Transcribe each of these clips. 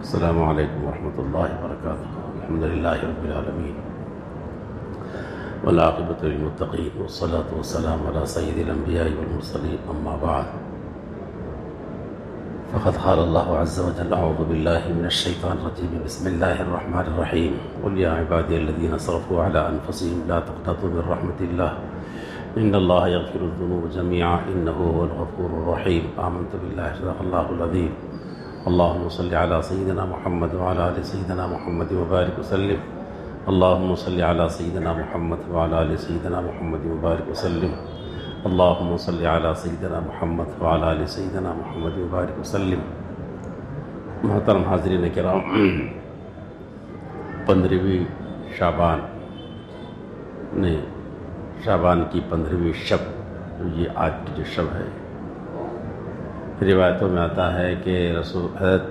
السلام علیکم ورحمۃ اللہ وبرکاتہ۔ الحمد للہ رب العالمین والعاقبۃ للمتقین والصلاۃ والسلام علی سید الانبیاء والمرسلین، اما بعد فقد قال اللہ عز وجل اعوذ باللہ من الشیطان الرجیم، بسم اللہ الرحمن الرحیم، قل یا عبادی الذین اسرفوا علی انفسهم لا تقنطوا من رحمۃ اللہ ان اللہ یغفر الذنوب جميعا انہ هو الغفور الرحیم۔ آمنت باللہ صدق اللہ العظیم۔ اللهم صل على سيدنا محمد وعلى آل سيدنا محمد وبارك وسلم۔ اللهم صل على سيدنا محمد وعلى آل سيدنا محمد وبارك وسلم۔ اللهم صل على سيدنا محمد وعلى آل سيدنا محمد وبارك وسلم۔ محترم حاضرین کرام، 15ویں شعبان کی 15ویں شب، یہ آج کی جو شب ہے، روایتوں میں آتا ہے کہ حضرت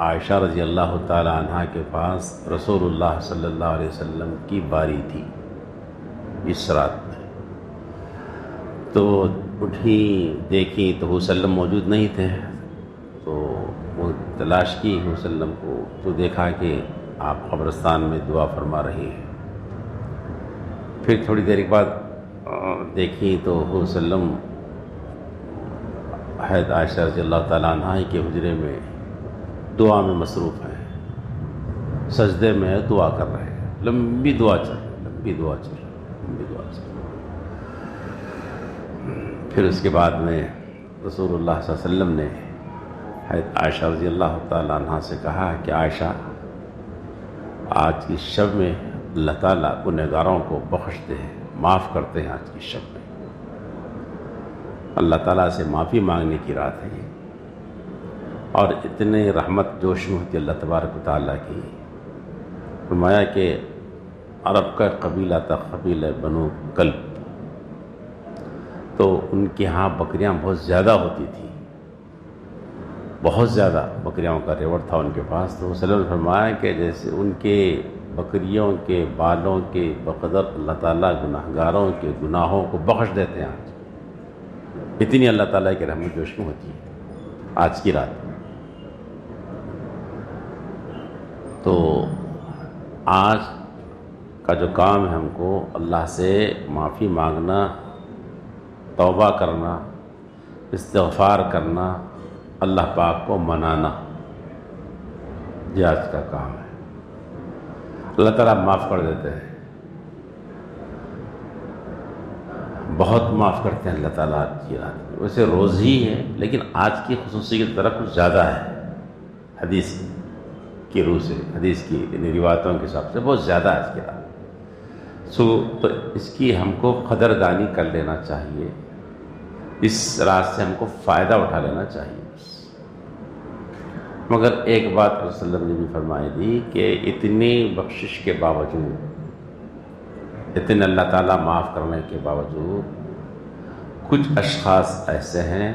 عائشہ رضی اللہ تعالی عنہ کے پاس رسول اللہ صلی اللہ علیہ وسلم کی باری تھی اس رات میں، تو اٹھی دیکھی تو حضور صلی اللہ علیہ وسلم موجود نہیں تھے، تو وہ تلاش کی حضور صلی اللہ علیہ وسلم کو، تو دیکھا کہ آپ قبرستان میں دعا فرما رہی ہیں۔ پھر تھوڑی دیر کے بعد دیکھی تو حضور صلی اللہ علیہ وسلم حضرت عائشہ رضی اللہ تعالیٰ عنہ کے حجرے میں دعا میں مصروف ہیں، سجدے میں دعا کر رہے ہیں، لمبی دعا چل رہی۔ پھر اس کے بعد میں رسول اللہ صلی اللہ علیہ وسلم نے حضرت عائشہ رضی اللہ تعالیٰ عنہ سے کہا کہ عائشہ، آج کی شب میں اللہ تعالیٰ گنہگاروں کو بخشتے ہیں، معاف کرتے ہیں۔ آج کی شب میں اللہ تعالیٰ سے معافی مانگنے کی رات ہے یہ، اور اتنے رحمت جوش میں ہوتی اللہ تبارک و تعالیٰ کی۔ فرمایا کہ عرب کا قبیلہ تھا، قبیلہ بنو کلب، تو ان کے ہاں بکریاں بہت زیادہ ہوتی تھیں، بہت زیادہ بکریوں کا ریوڑ تھا ان کے پاس۔ تو صلی اللہ علیہ وسلم نے فرمایا کہ جیسے ان کے بکریوں کے بالوں کے بقدر اللہ تعالیٰ گناہگاروں کے گناہوں کو بخش دیتے ہیں۔ آج اتنی اللہ تعالیٰ کی رحمت جوش میں ہوتی ہے آج کی رات۔ تو آج کا جو کام ہے، ہم کو اللہ سے معافی مانگنا، توبہ کرنا، استغفار کرنا، اللہ پاک کو منانا، یہ آج کا کام ہے۔ اللہ تعالیٰ معاف کر دیتے ہیں، بہت معاف کرتے ہیں اللہ تعالیٰ آج کی رات میں۔ ویسے روز ہی ہے، لیکن آج کی خصوصیت طرف کچھ زیادہ ہے، حدیث کی روح سے، حدیث کی روایتوں کے حساب سے بہت زیادہ ہے آج کی رات۔ تو اس کی ہم کو قدردانی کر لینا چاہیے، اس رات سے ہم کو فائدہ اٹھا لینا چاہیے۔ مگر ایک بات رسول اللہ صلی اللہ علیہ وسلم نے بھی فرمائی دی کہ اتنی بخشش کے باوجود، اتنے اللہ تعالیٰ معاف کرنے کے باوجود، کچھ اشخاص ایسے ہیں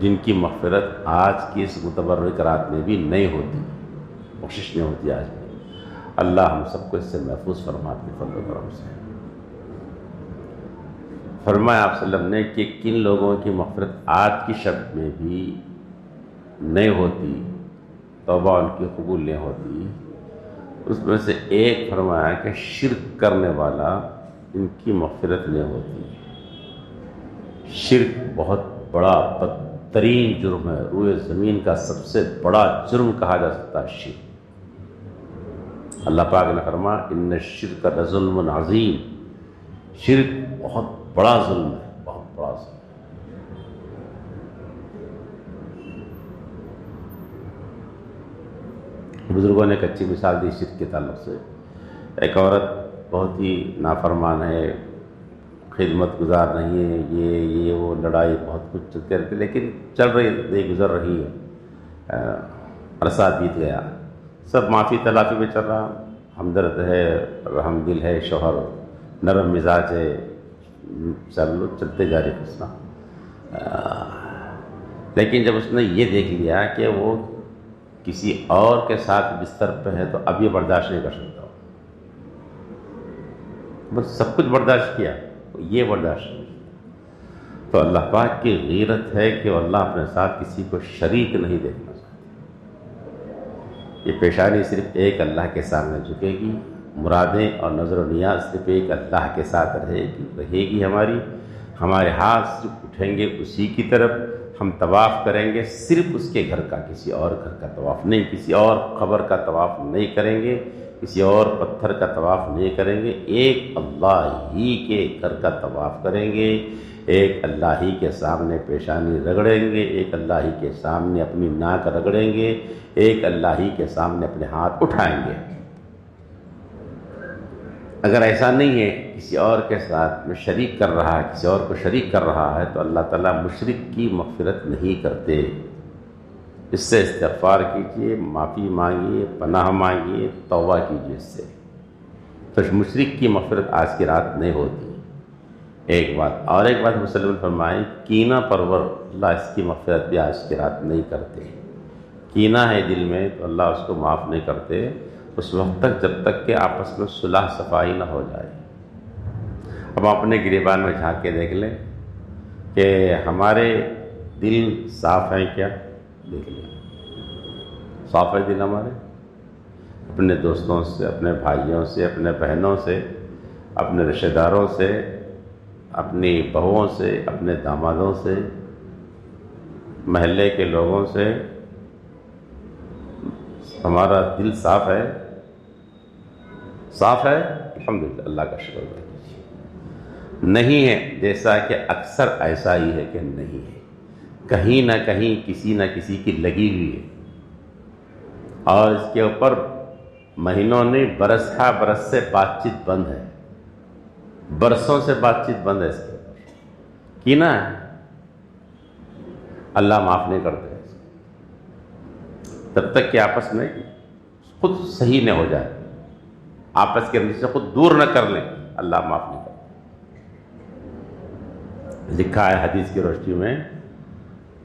جن کی مغفرت آج کی اس متبرک رات میں بھی نہیں ہوتی، بخشش نہیں ہوتی آج بھی۔ اللہ ہم سب کو اس سے محفوظ فرما اپنے فضل و کرم سے۔ فرمایا آپ صلی اللہ علیہ وسلم نے کہ کن لوگوں کی مغفرت آج کی شب میں بھی نہیں ہوتی، توبہ ان کی قبول نہیں ہوتی، اس میں سے ایک فرمایا کہ شرک کرنے والا، ان کی مغفرت نہیں ہوتی۔ شرک بہت بڑا بدترین جرم ہے، روئے زمین کا سب سے بڑا جرم کہا جا سکتا ہے شرک۔ اللہ پاک نے فرمایا ان الشرک لظلم عظیم، شرک بہت بڑا ظلم ہے، بہت بڑا ظلم۔ بزرگوں نے ایک اچھی مثال دی شرک کے تعلق سے۔ ایک عورت بہت ہی نافرمان ہے، خدمت گزار نہیں ہے، یہ وہ لڑائی بہت کچھ چلتے رہتے، لیکن چل رہی گزر رہی ہے، عرصہ بیت گیا، سب معافی تلافی میں چل رہا، ہمدرد ہے، رحم دل ہے شوہر، نرم مزاج ہے، سب لوگ چلتے جا رہے فسنا۔ لیکن جب اس نے یہ دیکھ لیا کہ وہ کسی اور کے ساتھ بستر پہ ہے تو اب یہ برداشت نہیں کر سکتا، بس سب کچھ برداشت کیا، یہ برداشت نہیں۔ تو اللہ پاک کی غیرت ہے کہ اللہ اپنے ساتھ کسی کو شریک نہیں دیکھنا چاہتے۔ یہ پیشانی صرف ایک اللہ کے سامنے جھکے گی، مرادیں اور نظر و نیاز صرف ایک اللہ کے ساتھ رہے گی ہمارے ہاتھ صرف اٹھیں گے اسی کی طرف، ہم طواف کریں گے صرف اس کے گھر کا، کسی اور گھر کا طواف نہیں، کسی اور قبر کا طواف نہیں کریں گے، کسی اور پتھر کا طواف نہیں کریں گے، ایک اللہ ہی کے گھر کا طواف کریں گے، ایک اللہ ہی کے سامنے پیشانی رگڑیں گے، ایک اللہ ہی کے سامنے اپنی ناک رگڑیں گے، ایک اللہ ہی کے سامنے اپنے ہاتھ اٹھائیں گے۔ اگر ایسا نہیں ہے، کسی اور کے ساتھ میں شریک کر رہا ہے، کسی اور کو شریک کر رہا ہے، تو اللہ تعالیٰ مشرک کی مغفرت نہیں کرتے۔ اس سے استغفار کیجئے، معافی مانگیے، پناہ مانگیے، توبہ کیجئے اس سے، تو مشرک کی مغفرت آج کی رات نہیں ہوتی۔ ایک بات اور ایک بات مسلم فرمائیں، کینہ پرور اللہ اس کی مغفرت بھی آج کی رات نہیں کرتے۔ کینہ ہے دل میں تو اللہ اس کو معاف نہیں کرتے اس وقت تک جب تک کہ آپس میں صلح صفائی نہ ہو جائے۔ اب اپنے گریبان میں جھانک کے دیکھ لیں کہ ہمارے دل صاف ہیں کیا، دیکھ لیں صاف ہے دل ہمارے، اپنے دوستوں سے، اپنے بھائیوں سے، اپنے بہنوں سے، اپنے رشتہ داروں سے، اپنی بہوؤں سے، اپنے دامادوں سے، محلے کے لوگوں سے ہمارا دل صاف ہے؟ صاف ہے؟ الحمدللہ، اللہ کا شکر ہے۔ نہیں ہے، جیسا کہ اکثر ایسا ہی ہے کہ نہیں ہے، کہیں نہ کہیں کسی نہ کسی کی لگی ہوئی ہے، اور اس کے اوپر مہینوں نے برس سے بات چیت بند ہے، برسوں سے بات چیت بند ہے، اس کے اوپر کینہ ہے، اللہ معاف نہیں کرتے تب تک کہ آپس میں خود صحیح نہ ہو جائے، آپس کے اندر سے خود دور نہ کر لیں، اللہ معاف نہیں کرتا۔ لکھا ہے حدیث کی روشنی میں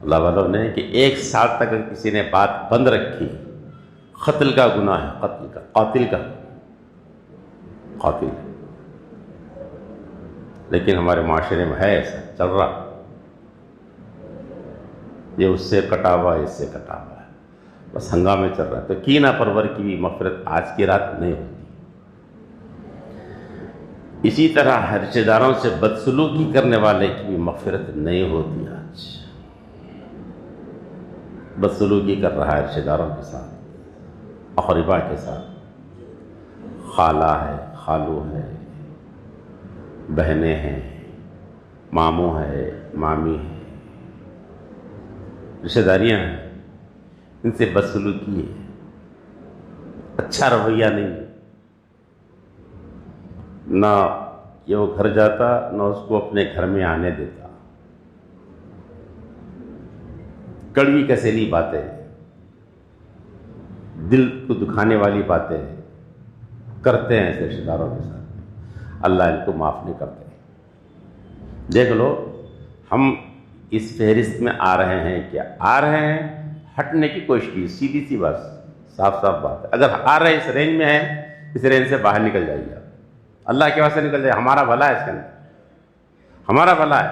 اللہ والوں نے کہ 1 سال تک اگر کسی نے بات بند رکھی، قتل کا گناہ ہے، قاتل کا قاتل۔ لیکن ہمارے معاشرے میں ہے ایسا چل رہا، یہ اس سے کٹا ہوا ہے، اس سے کٹا ہوا ہے، بس ہنگامے چل رہا ہے۔ تو کینہ پرور کی بھی مغفرت آج کی رات نہیں ہوتی۔ اسی طرح رشتہ داروں سے بدسلوکی کرنے والے کی بھی مغفرت نہیں ہوتی۔ آج بدسلوکی کر رہا ہے رشتہ داروں کے ساتھ، اقربا کے ساتھ، خالہ ہے، خالو ہے، بہنیں ہیں، ماموں ہے، مامی ہے، رشتہ داریاں ہیں، ان سے بدسلوکی ہے، اچھا رویہ نہیں ہے، نہ یہ وہ گھر جاتا، نہ اس کو اپنے گھر میں آنے دیتا، کڑوی کسیلی باتیں، دل کو دکھانے والی باتیں کرتے ہیں ایسے رشتہ داروں کے ساتھ، اللہ ان کو معاف نہیں کرتے۔ دیکھ لو، ہم اس فہرست میں آ رہے ہیں کیا؟ آ رہے ہیں ہٹنے کی کوشش کی، سیدھی سی بات، صاف صاف بات ہے۔ اگر آ رہے اس رینج میں ہیں، اس رینج سے باہر نکل جائیے، اللہ کے واسطے نکل جائے، ہمارا بھلا ہے اس کے اندر، ہمارا بھلا ہے،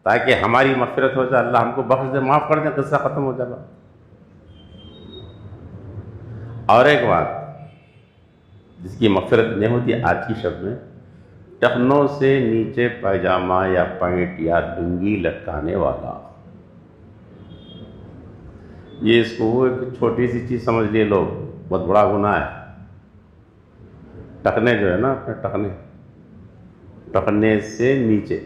تاکہ ہماری مغفرت ہو جائے، اللہ ہم کو بخش دے، معاف کر دیں، قصہ ختم ہو جائے۔ اور ایک بات جس کی مغفرت نہیں ہوتی آج کی شب میں، ٹخنوں سے نیچے پائجامہ یا پینٹ یا لنگی لٹکانے والا، یہ اس کو ایک چھوٹی سی چیز سمجھ لیے لوگ، بہت بڑا گناہ ہے۔ ٹخنے جو ہے نا، اپنے ٹخنے سے نیچے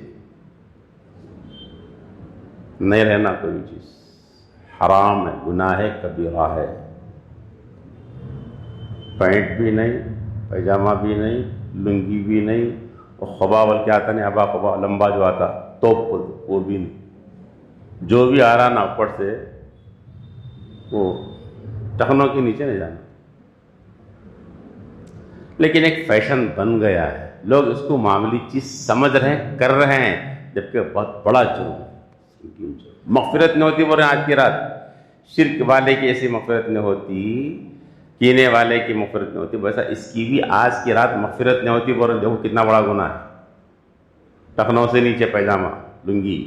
نہیں رہنا، کوئی چیز حرام ہے، گناہ ہے، کبیرہ ہے۔ پینٹ بھی نہیں، پائجامہ بھی نہیں، لنگی بھی نہیں، اور خبا کیا آتا نہیں، ابا خبا لمبا جو آتا توپ، وہ بھی نہیں، جو بھی آ رہا نا اوپر سے وہ ٹخنوں کے نیچے نہیں جانا۔ لیکن ایک فیشن بن گیا ہے، لوگ اس کو معمولی چیز سمجھ رہے ہیں، کر رہے ہیں، جبکہ بہت بڑا جرم ہے۔ مغفرت نہیں ہوتی، بول رہے ہیں آج کی رات، شرک والے کی ایسی مغفرت نہیں ہوتی، کینے والے کی مغفرت نہیں ہوتی، ویسا اس کی بھی آج کی رات مغفرت نہیں ہوتی، بول رہے ہیں دیکھو کتنا بڑا گناہ ہے، ٹخنوں سے نیچے پائجامہ، لنگی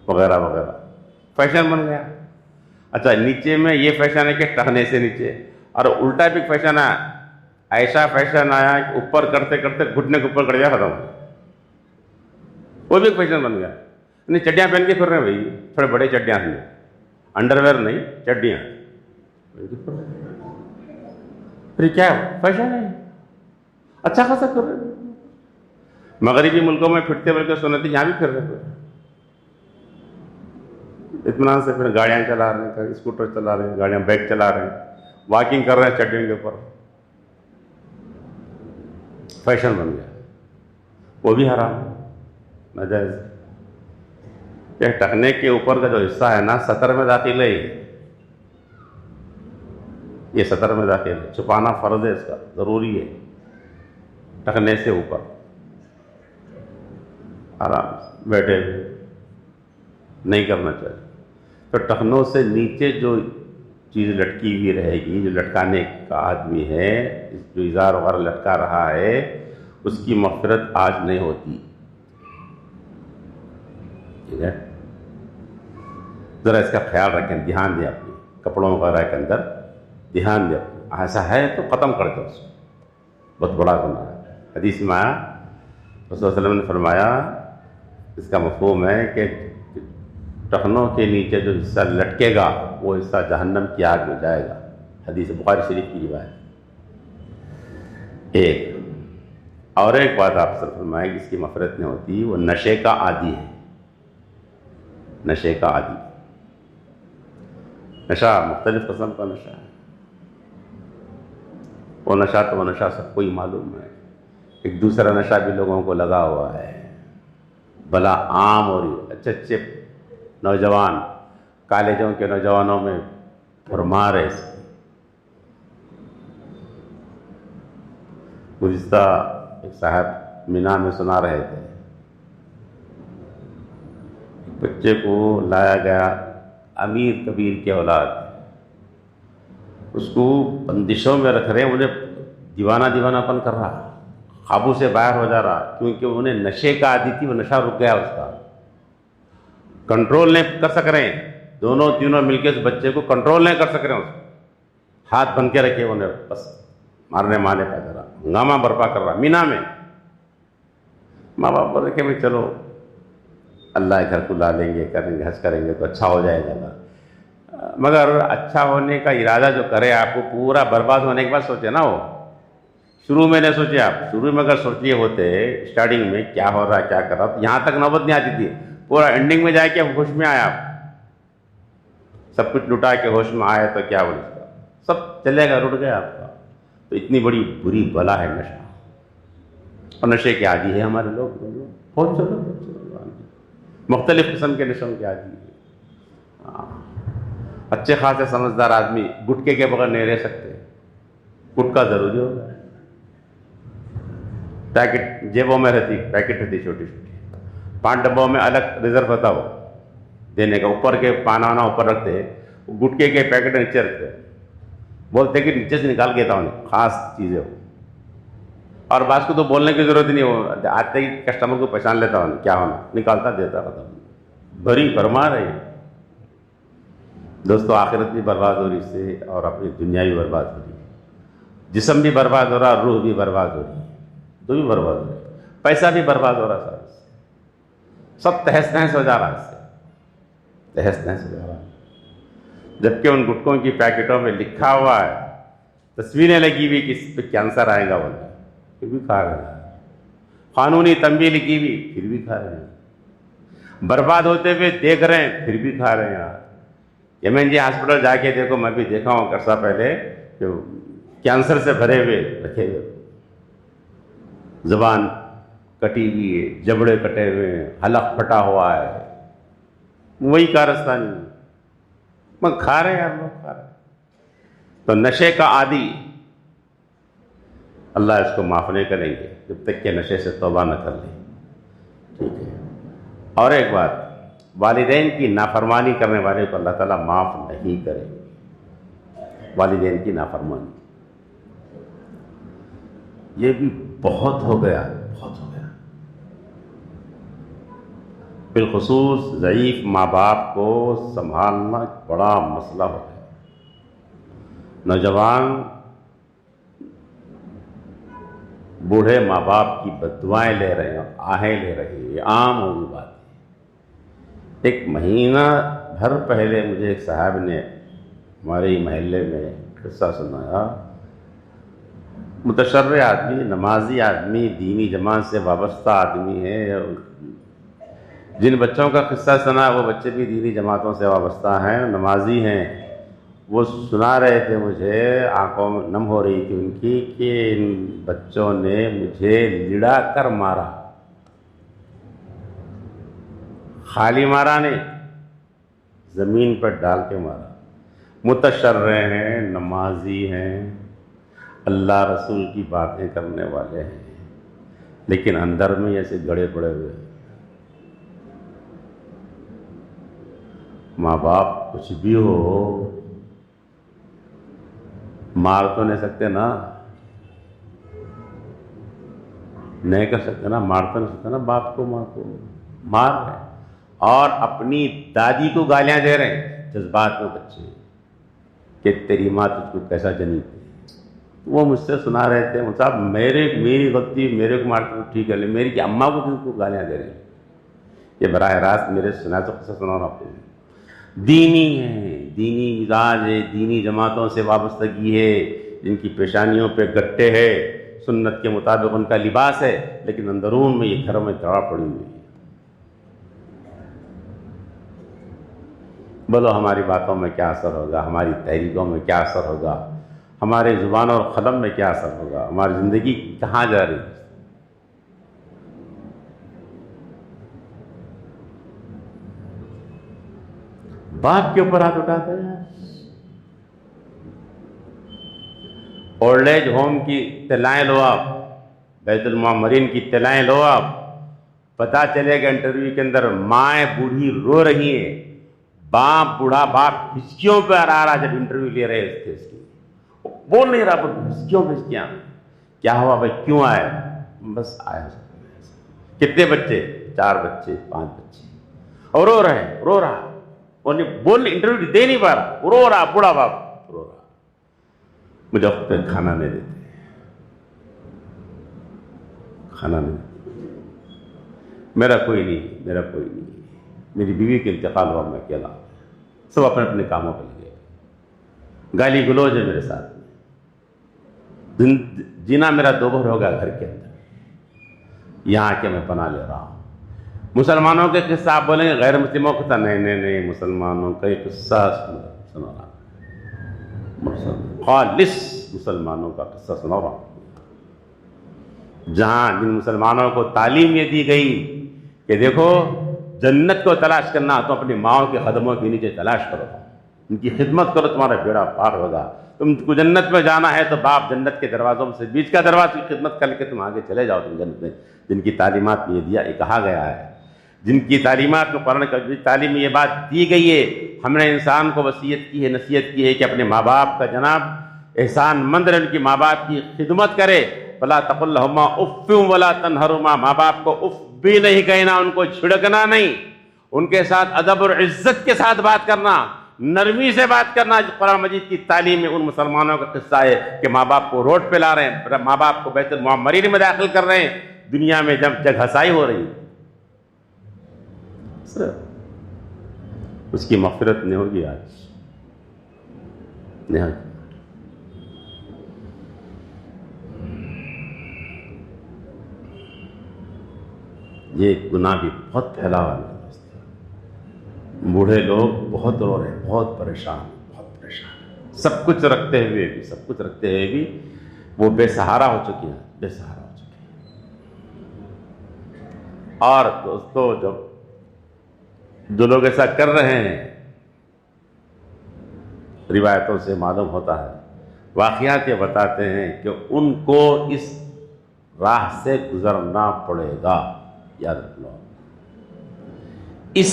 وغیرہ وغیرہ، فیشن بن گیا۔ اچھا نیچے میں یہ فیشن ہے کہ ٹہنے سے نیچے، اور الٹا بھی فیشن ہے، ایسا فیشن آیا کہ اوپر کرتے کرتے گھٹنے کے اوپر کر دیا ختم، وہ بھی ایک فیشن بن گیا. نہیں چڈیاں پہن کے پھر رہے ہیں بھائی، تھوڑے بڑے چڈیاں ہیں، انڈر ویئر نہیں، چڈیاں پہن کے پھر رہے ہیں. پھر کیا فیشن ہے، اچھا خاصا کر رہے ہیں. مغربی ملکوں میں پھرتے بلکہ سنتی، یہاں بھی پھر رہے ہیں اطمینان سے. پھر گاڑیاں چلا رہے ہیں، اسکوٹر چلا رہے ہیں، گاڑیاں بائک چلا رہے ہیں، واکنگ کر رہے ہیں چڈیوں کے اوپر، فیشن بن گیا. وہ بھی حرام ہے، ناجائز. یہ ٹکنے کے اوپر کا جو حصہ ہے نا، سطر میں داخل ہے، یہ سطر میں داخل ہے، چھپانا فرض ہے، اس کا ضروری ہے. ٹکنے سے اوپر آرام سے بیٹھے ہوئے نہیں کرنا چاہیے. تو ٹخنوں سے نیچے جو چیز لٹکی ہوئی رہے گی، جو لٹکانے کا آدمی ہے، جو ازار وغیرہ لٹکا رہا ہے، اس کی مغفرت آج نہیں ہوتی. ٹھیک ہے، ذرا اس کا خیال رکھیں، دھیان دیں، اپنے کپڑوں وغیرہ کے اندر دھیان دیں. ایسا ہے تو ختم کر دو اس کو، بہت بڑا گناہ ہے. حدیث میں آیا، رسول صلی اللہ علیہ وسلم نے فرمایا، اس کا مفہوم ہے کہ ٹخنوں کے نیچے جو حصہ لٹکے گا وہ حصہ جہنم کی آگ میں جائے گا. حدیث بخاری شریف کی روایت. ایک اور ایک بات آپ سے فرمائے جس کی مغفرت نہیں ہوتی، وہ نشے کا عادی ہے. نشے کا عادی، نشہ مختلف قسم کا نشہ ہے. وہ نشہ تو وہ نشہ سب کو ہی معلوم ہے. ایک دوسرا نشہ بھی لوگوں کو لگا ہوا ہے، بلا عام ہو رہی ہے. اچھے اچھے نوجوان، کالجوں کے نوجوانوں میں بھرمار ہے. گزشتہ ایک صاحب مینا میں سنا رہے تھے، بچے کو لایا گیا، امیر کبیر کی اولاد، اس کو بندشوں میں رکھ رہے ہیں، انہیں دیوانہ پن کر رہا، قابو سے باہر ہو جا رہا، کیونکہ انہیں نشے کا عادی تھی. وہ نشہ رک گیا، اس کا کنٹرول نہیں کر سک رہے ہیں. دونوں تینوں مل کے اس بچے کو کنٹرول نہیں کر سک رہے ہیں. اس کو ہاتھ بن کے رکھے، انہیں بس مارنے پہ جا رہا، ہنگامہ برپا کر رہا مینا میں. ماں باپ بول رہے کہ چلو اللہ گھر کو لا لیں گے، کریں گے، حج کریں گے تو اچھا ہو جائے گا. مگر اچھا ہونے کا ارادہ جو کرے، آپ کو پورا برباد ہونے کے بعد سوچے نا. وہ شروع میں نہیں سوچے. آپ شروع میں اگر سوچ لیے ہوتے، اسٹارٹنگ میں کیا ہو رہا ہے، کیا کر رہا، تو یہاں تک نوبت نہیں آتی تھی. پورا اینڈنگ میں جا کے ہوش میں آیا، آپ سب کچھ لٹا کے ہوش میں آئے تو کیا بولے، سب چلے گا، رٹ گیا آپ کا. تو اتنی بڑی بری بلا ہے نشہ، اور نشے کے عادی ہے ہمارے لوگ. بہت چلو مختلف قسم کے نشوں کے عادی ہے. اچھے خاصے سمجھدار آدمی گٹکے کے بغیر نہیں رہ سکتے، گٹکا ضروری ہوگا. پیکٹ جیبوں میں رہتی، پیکٹ رہتی چھوٹی چھوٹی، 5 ڈبوں میں الگ ریزرو ہوتا وہ دینے کا. اوپر کے پانا وانا اوپر رکھتے، گٹکے کے پیکٹ نیچے رکھتے، بولتے کہ نیچے سے نکال کے دیتا ہوں، خاص چیزیں ہو. اور بعض کو تو بولنے کی ضرورت نہیں، وہ آتے ہی کسٹمر کو پہچان لیتا ہوں کیا ہونا، نکالتا دیتا ختم. بھری بھرمار ہے. دوستو آخرت بھی برباد ہو رہی اس سے، اور اپنی دنیا بھی برباد ہو رہی ہے. جسم بھی برباد ہو رہا، روح بھی برباد ہو رہی ہے، دو بھی برباد ہو رہی ہے. پیسہ بھی برباد ہو رہا، سب تہس نہس ہو جا رہا، اس سے تہس نہس ہو جا رہا. جبکہ ان گٹکوں کی پیکٹوں میں لکھا ہوا ہے، تصویریں لگی ہوئی کہ اس پہ کینسر آئے گا، بولتے پھر بھی کھا رہے ہیں. قانونی تنبیہ لکھی ہوئی، پھر بھی کھا رہے ہیں. برباد ہوتے ہوئے دیکھ رہے ہیں، پھر بھی کھا رہے ہیں. یمن جی ہاسپٹل جا کے دیکھو، میں بھی دیکھا ہوں عرصہ پہلے، کہ کینسر سے بھرے ہوئے رکھے ہوئے، زبان کٹی ہوئی ہے، جبڑے کٹے ہوئے ہیں، حلق پھٹا ہوا ہے، وہی کارستانی میں کھا رہے ہیں. آپ لوگ کھا رہے ہیں. تو نشے کا عادی، اللہ اس کو معاف نہیں کریں گے جب تک کہ نشے سے توبہ نہ کر لیں. ٹھیک ہے. اور ایک بات، والدین کی نافرمانی کرنے والے کو اللہ تعالیٰ معاف نہیں کرے. والدین کی نافرمانی یہ بھی بہت ہو گیا، بہت ہو گیا. بالخصوص ضعیف ماں باپ کو سنبھالنا ایک بڑا مسئلہ ہوتا ہے۔ نوجوان بوڑھے ماں باپ کی بددعائیں لے رہے ہیں، آہیں لے رہے ہیں، یہ عام ہوئی بات ہے۔ ایک مہینہ بھر پہلے مجھے ایک صاحب نے ہمارے ہی محلے میں قصہ سنایا۔ متشرع آدمی، نمازی آدمی، دینی جماعت سے وابستہ آدمی ہے۔ جن بچوں کا قصہ سنا وہ بچے بھی دینی جماعتوں سے وابستہ ہیں، نمازی ہیں۔ وہ سنا رہے تھے مجھے، آنکھوں میں نم ہو رہی تھی ان کی، کہ ان بچوں نے مجھے لڑا کر مارا، خالی مارا نہیں، زمین پر ڈال کے مارا۔ متشرع ہیں، نمازی ہیں، اللہ رسول کی باتیں کرنے والے ہیں، لیکن اندر میں ایسے گڑے پڑے ہوئے ہیں۔ ماں باپ کچھ بھی ہو، مار تو نہیں سکتے نا، نہیں کر سکتے نا، مار تو نہیں سکتے نا باپ کو، ماں کو مار رہے ہیں، اور اپنی دادی کو گالیاں دے رہے ہیں جذبات میں بچے، کہ تیری ماں تجھ کو کیسا جنی تھی۔ وہ مجھ سے سنا رہے تھے، صاحب میری غلطی، میرے کو مارتے تو ٹھیک ہے، لیکن میری کہ اماں کو گالیاں دے رہے ہیں۔ یہ براہ راست میرے سنا تو قصہ سنا رہا آپ کو۔ دینی ہیں، دینی مزاج ہے، دینی جماعتوں سے وابستگی ہے، جن کی پیشانیوں پہ گٹے ہے، سنت کے مطابق ان کا لباس ہے، لیکن اندرون میں یہ گھروں میں دڑا پڑی ہوئی ہے۔ بولو ہماری باتوں میں کیا اثر ہوگا، ہماری تحریکوں میں کیا اثر ہوگا، ہمارے زبان اور قلم میں کیا اثر ہوگا، ہماری زندگی کہاں جا رہی ہے۔ باپ کے اوپر ہاتھ اٹھاتے ہیں۔ اولڈ ایج ہوم کی اطلاعیں لو آپ، بیت المعمرین کی اطلاعیں لو آپ، پتہ چلے گا انٹرویو کے اندر مائیں بوڑھی رو رہی ہیں، باپ بوڑھا باپ ہچکیوں پہ آ رہا جب انٹرویو لے رہے تھے اس کی، بول نہیں رہا پر ہچکیوں پہ ہچکیاں۔ کیا ہوا بھائی، کیوں آئے؟ بس آیا۔ کتنے بچے؟ 4 بچے 5 بچے، اور رو رہا، بول انٹرویو دے نہیں پا رہا، رو رہا، بوڑھا باپ رو رہا۔ مجھے وقت پہ کھانا نہیں دیتے، کھانا نہیں دیتے، میرا کوئی نہیں، میری بیوی کے انتقال ہوا، میں اکیلا، سب اپنے اپنے کاموں پہ لگے، گالی گلوچ ہے میرے ساتھ میں، جینا میرا دوبھر ہوگا گھر کے اندر، یہاں کے میں پناہ لے رہا ہوں۔ مسلمانوں کے قصہ آپ بولیں گے، غیر مسلموں کا نہیں، مسلمانوں کا ایک قصہ سنا رہا ہوں، خالص مسلمانوں کا قصہ سنا رہا ہوں، جہاں جن مسلمانوں کو تعلیم یہ دی گئی کہ دیکھو جنت کو تلاش کرنا تو اپنی ماؤں کے قدموں کے نیچے تلاش کرو، ان کی خدمت کرو، تمہارا بیڑا پار ہوگا۔ تم کو جنت میں جانا ہے تو باپ جنت کے دروازوں میں سے بیچ کا دروازہ کی خدمت کر کے تم آگے چلے جاؤ تم جنت میں۔ جن کی تعلیمات میں یہ کہا گیا ہے، جن کی تعلیمات میں قرآن کی تعلیم میں یہ بات دی گئی ہے، ہم نے انسان کو وصیت کی ہے، نصیحت کی ہے کہ اپنے ماں باپ کا جناب احسان مند رہے، ان کی ماں باپ کی خدمت کرے۔ فلا تقل لهما اف ولا تنهرهما، ماں باپ کو اف بھی نہیں کہنا، ان کو چھڑکنا نہیں، ان کے ساتھ ادب اور عزت کے ساتھ بات کرنا، نرمی سے بات کرنا۔ قرآن مجید کی تعلیم میں ان مسلمانوں کا قصہ ہے کہ ماں باپ کو روڈ پہ لا رہے ہیں، ماں باپ کو بیت المعمرین میں داخل کر رہے ہیں، دنیا میں جب جگ ہسائی ہو رہی ہے، اس کی مغفرت نہیں ہوگی آج، نہیں ہوگی۔ یہ گناہ بھی بہت پھیلا ہوا ہے، بوڑھے لوگ بہت رو رہے ہیں، بہت پریشان، سب کچھ رکھتے ہوئے بھی وہ بے سہارا ہو چکی ہیں، اور دوستو جو لوگ ایسا کر رہے ہیں، روایتوں سے معلوم ہوتا ہے، واقعات یہ بتاتے ہیں کہ ان کو اس راہ سے گزرنا پڑے گا، یاد رکھ لو، اس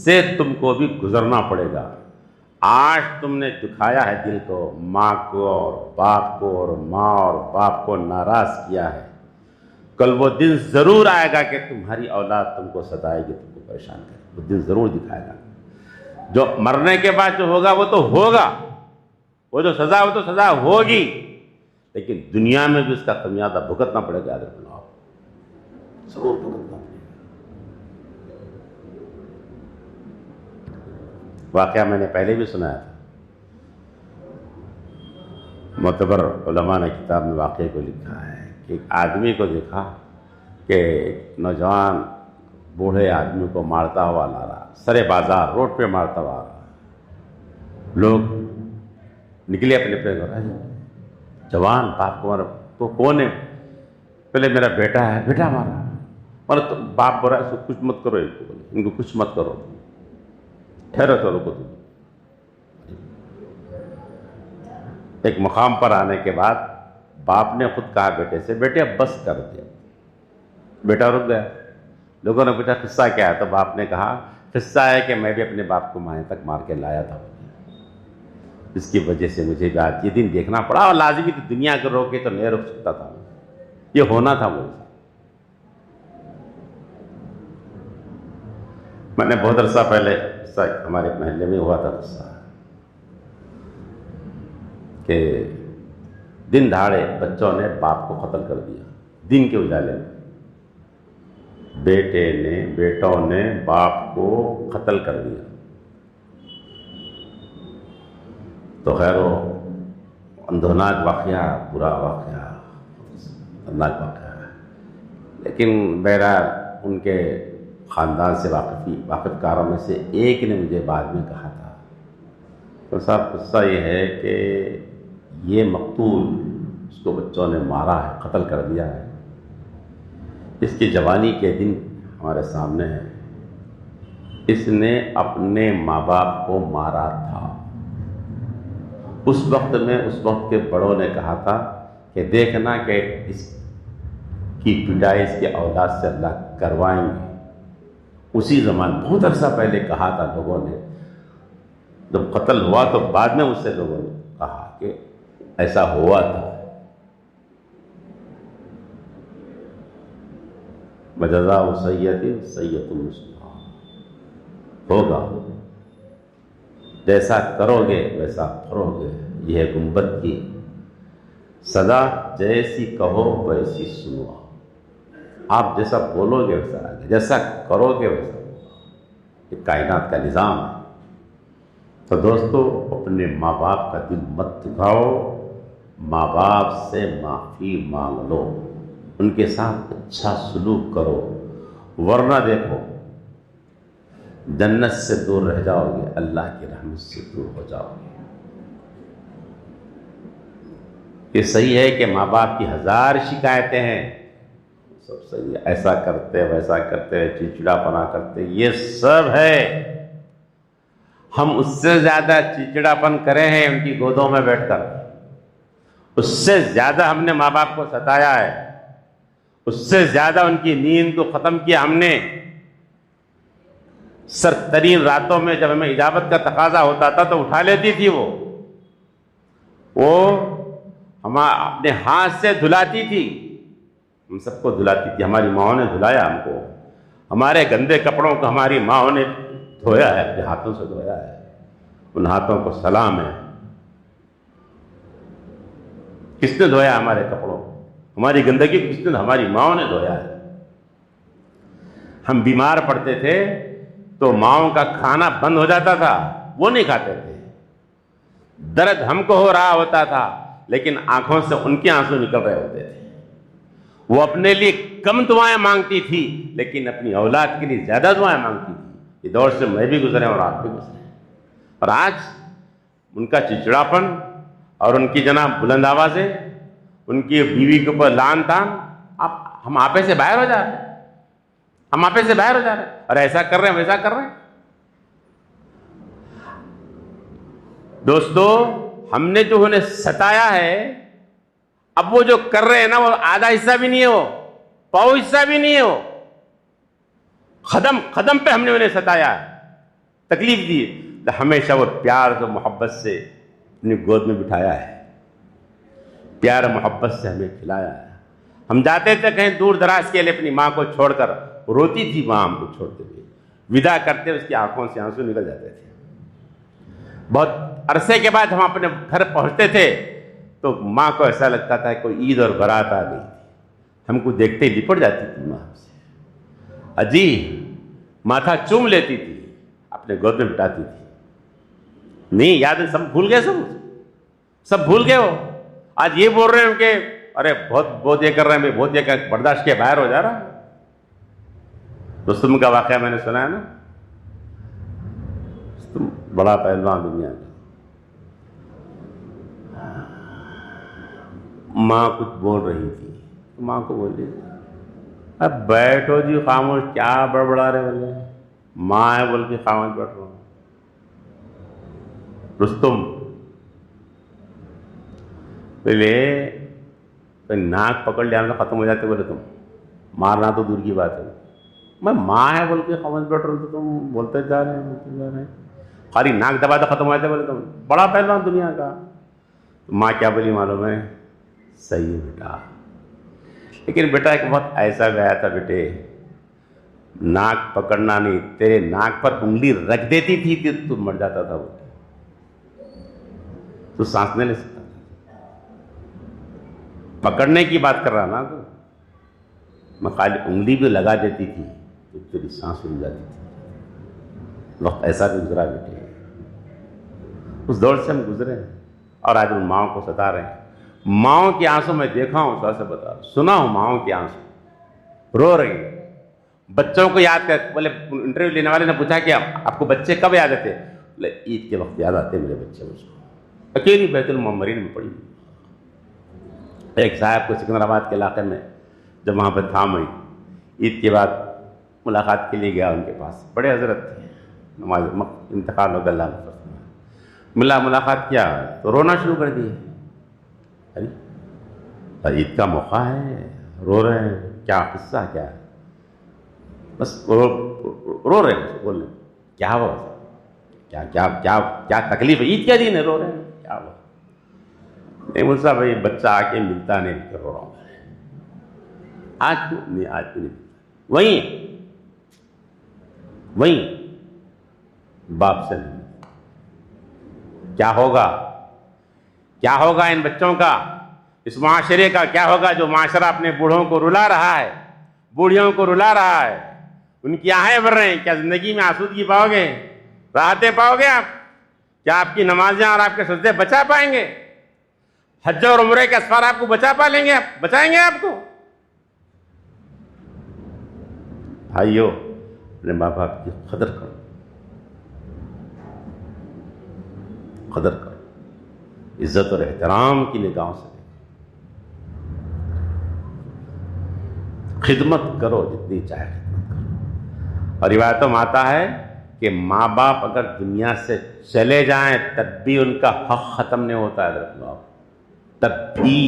سے تم کو بھی گزرنا پڑے گا۔ آج تم نے دکھایا ہے دل کو، ماں کو اور باپ کو، اور ماں اور باپ کو ناراض کیا ہے، کل وہ دن ضرور آئے گا کہ تمہاری اولاد تم کو ستائے گی، تم کو پریشان کرے، وہ دن ضرور دکھائے گا۔ جو مرنے کے بعد جو ہوگا وہ تو ہوگا، وہ جو سزا وہ تو سزا ہوگی، لیکن دنیا میں بھی اس کا خمیازہ بھگتنا پڑے گا، یاد رکھنا آپ، ضرور بھگتنا پڑے گا۔ واقعہ میں نے پہلے بھی سنایا تھا، معتبر علماء نے کتاب میں واقعے کو لکھا ہے کہ ایک آدمی کو دیکھا کہ ایک نوجوان بوڑھے آدمی کو مارتا ہوا لا رہا، سرے بازار روڈ پہ مارتا ہوا آ رہا، لوگ نکلے اپنے اپنے گھر، جوان باپ کو مارا، تو کون ہے؟ پہلے میرا بیٹا ہے، بیٹا مارا، اور تو باپ بول رہا ہے اس کو کچھ مت کرو، ان کو کچھ مت کرو، ٹھہرو تو رکو تم۔ ایک مقام پر آنے کے بعد باپ نے خود کہا بیٹے سے، بیٹے اب بس کر دیا۔ بیٹا رک گیا، لوگوں نے پوچھا قصہ کیا ہے، تو باپ نے کہا قصہ ہے کہ میں بھی اپنے باپ کو مائیں تک مار کے لایا تھا، اس کی وجہ سے مجھے بھی آج یہ دن دیکھنا پڑا، اور لازمی تھی، دنیا کو روکے تو نہیں روک سکتا تھا، یہ ہونا تھا مجھے۔ میں نے بہت عرصہ پہلے ہمارے محلے میں ہوا تھا قصہ کہ دن دہاڑے بچوں نے باپ کو قتل کر دیا، دن کے اجالے میں بیٹوں نے باپ کو قتل کر دیا۔ تو خیر وہ اندھوناک واقعہ، برا واقعہ، خطرناک واقعہ ہے، لیکن بہرحال ان کے خاندان سے واقف کاروں میں سے ایک نے مجھے بعد میں کہا تھا، تو صاحب قصہ یہ ہے کہ یہ مقتول، اس کو بچوں نے مارا ہے، قتل کر دیا ہے، اس کی جوانی کے دن ہمارے سامنے ہے، اس نے اپنے ماں باپ کو مارا تھا۔ اس وقت کے بڑوں نے کہا تھا کہ دیکھنا کہ اس کی پٹائی اس کے اولاد سے اللہ کروائیں گے۔ اسی زمان بہت عرصہ پہلے کہا تھا لوگوں نے، جب قتل ہوا تو بعد میں اس سے لوگوں نے کہا کہ ایسا ہوا تھا۔ وجزاء سیئۃ سیئۃ مثلھا، ہوگا جیسا کرو گے ویسا پھرو گے، یہ ہے گنبد کی سزا، جیسی کہو ویسی سنو، آپ جیسا بولو گے ویسا آگے، جیسا کرو گے ویسا ہوگا، یہ کائنات کا نظام ہے۔ تو دوستو اپنے ماں باپ کا دل مت دکھاؤ، ماں باپ سے معافی مانگ لو، ان کے ساتھ اچھا سلوک کرو، ورنہ دیکھو جنت سے دور رہ جاؤ گے، اللہ کی رحمت سے دور ہو جاؤ گے۔ یہ صحیح ہے کہ ماں باپ کی ہزار شکایتیں ہیں، سب صحیح ہے، ایسا کرتے ویسا کرتے، چڑچڑا پنا کرتے، یہ سب ہے۔ ہم اس سے زیادہ چڑچڑا پن کرے ہیں ان کی گودوں میں بیٹھ کر، اس سے زیادہ ہم نے ماں باپ کو ستایا ہے، اس سے زیادہ ان کی نیند کو ختم کیا ہم نے۔ سر ترین راتوں میں جب ہمیں اجابت کا تقاضا ہوتا تھا تو اٹھا لیتی تھی، وہ ہم اپنے ہاتھ سے دھلاتی تھی، ہم سب کو دھلاتی تھی، ہماری ماں نے دھلایا ہم کو، ہمارے گندے کپڑوں کو ہماری ماں نے دھویا ہے، اپنے ہاتھوں سے دھویا ہے، ان ہاتھوں کو سلام ہے۔ کس نے دھویا ہمارے کپڑوں کو؟ ہماری گندگی کو کس نے؟ ہماری ماں نے دھویا ہے۔ ہم بیمار پڑتے تھے تو ماؤں کا کھانا بند ہو جاتا تھا، وہ نہیں کھاتے تھے، درد ہم کو ہو رہا ہوتا تھا لیکن آنکھوں سے ان کے آنسو نکل رہے ہوتے تھے۔ وہ اپنے لیے کم دعائیں مانگتی تھی لیکن اپنی اولاد کے لیے زیادہ دعائیں مانگتی تھی۔ یہ دور سے میں بھی گزرے اور آپ بھی گزرے، اور آج ان کا چچڑاپن اور ان کی جناب بلند آوازیں، ان کی بیوی کے اوپر لعن طعن، ہم آپے سے باہر ہو جا رہے ہیں، ہم آپے سے باہر ہو جا رہے ہیں، اور ایسا کر رہے ہیں ویسا کر رہے ہیں۔ دوستو ہم نے جو انہیں ستایا ہے، اب وہ جو کر رہے ہیں نا، وہ آدھا حصہ بھی نہیں ہے، وہ پاؤ حصہ بھی نہیں ہے، وہ قدم قدم پہ ہم نے انہیں ستایا ہے، تکلیف دی ہے، تو ہمیشہ وہ پیار و محبت سے اپنی گود میں بٹھایا ہے، پیار و محبت سے ہمیں کھلایا ہے۔ ہم جاتے تھے کہیں دور دراز کے لیے اپنی ماں کو چھوڑ کر، روتی تھی ماں ہم کو چھوڑتے ہوئے، ودا کرتے اس کی آنکھوں سے آنسو نکل جاتے تھے. بہت عرصے کے بعد ہم اپنے گھر پہنچتے تھے تو ماں کو ایسا لگتا تھا کوئی عید اور برات آ گئی تھی. ہم کو دیکھتے ہی لپٹ جاتی تھی ماں سے, اجی ماتھا چوم لیتی تھی, اپنے گود میں بٹھاتی تھی. نہیں یاد ہے, سب بھول گئے, سب بھول گئے. ہو آج یہ بول رہے ہیں کہ ارے بہت یہ کر رہے ہیں, میں بہت یہ برداشت کے باہر ہو جا رہا. رستم کا واقعہ میں نے سنا ہے نا, رستم بڑا پہلوان دنیا کا. ماں کچھ بول رہی تھی, ماں کو بولی اب بیٹھو جی خاموش, کیا بڑبڑا رہے بولے, ماں ہے بول کے خاموش بیٹھ رہا ہوں. رستم پہلے ناک پکڑ لیا تو ختم ہو جاتے, بولے تم مارنا تو دور کی بات ہے. میں ماں ہے بول کے خاموش بیٹھ رہا ہوں تو تم بولتے جا رہے ہیں, خالی ناک دبا تو ختم ہو جاتے, بولے تم بڑا پہلوان دنیا کا. ماں کیا بولی معلوم ہے, صحیح ہے بیٹا, لیکن بیٹا ایک وقت ایسا گیا تھا بیٹے, ناک پکڑنا نہیں, تیرے ناک پر انگلی رکھ دیتی تھی کہ تو مر جاتا تھا, وہ تو سانس نہیں لے سکتا. پکڑنے کی بات کر رہا نا, تو میں خالی انگلی بھی لگا دیتی تھی تو تیری سانس رک جاتی تھی. وقت ایسا بھی گزرا بیٹے, اس دور سے ہم گزرے ہیں اور آج ان ماؤں کو ستا رہے ہیں. ماؤں کے آنسو میں دیکھا ہوں, تو سے بتا سنا ہوں, ماؤں کے آنسو رو رہی ہیں. بچوں کو یاد کر, بولے انٹرویو لینے والے نے پوچھا کہ آپ کو بچے کب یاد آتے, بولے عید کے وقت یاد آتے میرے بچے مجھ کو. اکیلی بیت المعمرین میں پڑی. ایک صاحب کو سکندرآباد کے علاقے میں جب وہاں پہ تھام ہوئی, عید کے بعد ملاقات کے لیے گیا ان کے پاس. بڑے حضرت تھے, نماز انتقال ہو گیا, اللہ نے ملا, ملاقات کیا تو رونا شروع کر دیے. عید کا موقع ہے, رو رہے ہیں, کیا قصہ کیا ہے؟ بس رو رہے ہیں, بول رہے ہیں کیا ہوا, کیا کیا کیا کیا تکلیف ہے, عید کیا دن ہے, رو رہے ہیں, کیا ہوا؟ نہیں مجھ سے بھائی بچہ آ کے ملتا نہیں, رو رہا ہوں. آج نہیں, آج نہیں, وہیں باپ سے نہیں. کیا ہوگا ان بچوں کا, اس معاشرے کا کیا ہوگا جو معاشرہ اپنے بوڑھوں کو رلا رہا ہے, بوڑھیوں کو رلا رہا ہے, ان کی آہیں بھر رہے ہیں. کیا زندگی میں آسودگی پاؤ گے, راحتیں پاؤ گے آپ؟ کیا آپ کی نمازیں اور آپ کے سجدے بچا پائیں گے؟ حج اور عمرے کے اسفار آپ کو بچائیں گے آپ کو؟ بھائیو, اپنے ماں باپ کی قدر کرو, عزت اور احترام کی نگاہوں سے خدمت کرو, جتنی چاہے خدمت کرو. اور روایتوں میں آتا ہے کہ ماں باپ اگر دنیا سے چلے جائیں تب بھی ان کا حق ختم نہیں ہوتا ہے. حضرت باپ تب بھی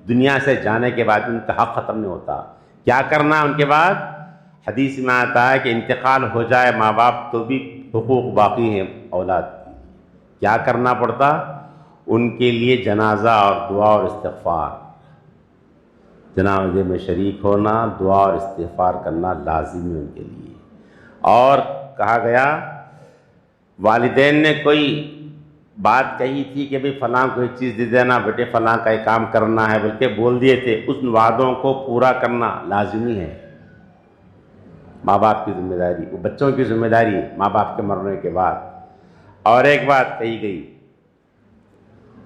دنیا سے جانے کے بعد ان کا حق ختم نہیں ہوتا. کیا کرنا ان کے بعد؟ حدیث میں آتا ہے کہ انتقال ہو جائے ماں باپ تو بھی حقوق باقی ہیں اولاد کی. کیا کرنا پڑتا؟ ان کے لیے جنازہ اور دعا اور استغفار, جنازے میں شریک ہونا, دعا اور استغفار کرنا لازمی ہے ان کے لیے. اور کہا گیا والدین نے کوئی بات کہی تھی کہ بھئی فلاں کوئی چیز دے دینا بیٹے, فلاں کا ایک کام کرنا ہے, بلکہ بول دیے تھے, اس وعدوں کو پورا کرنا لازمی ہے. ماں باپ کی ذمہ داری, وہ بچوں کی ذمہ داری ماں باپ کے مرنے کے بعد. اور ایک بات کہی گئی,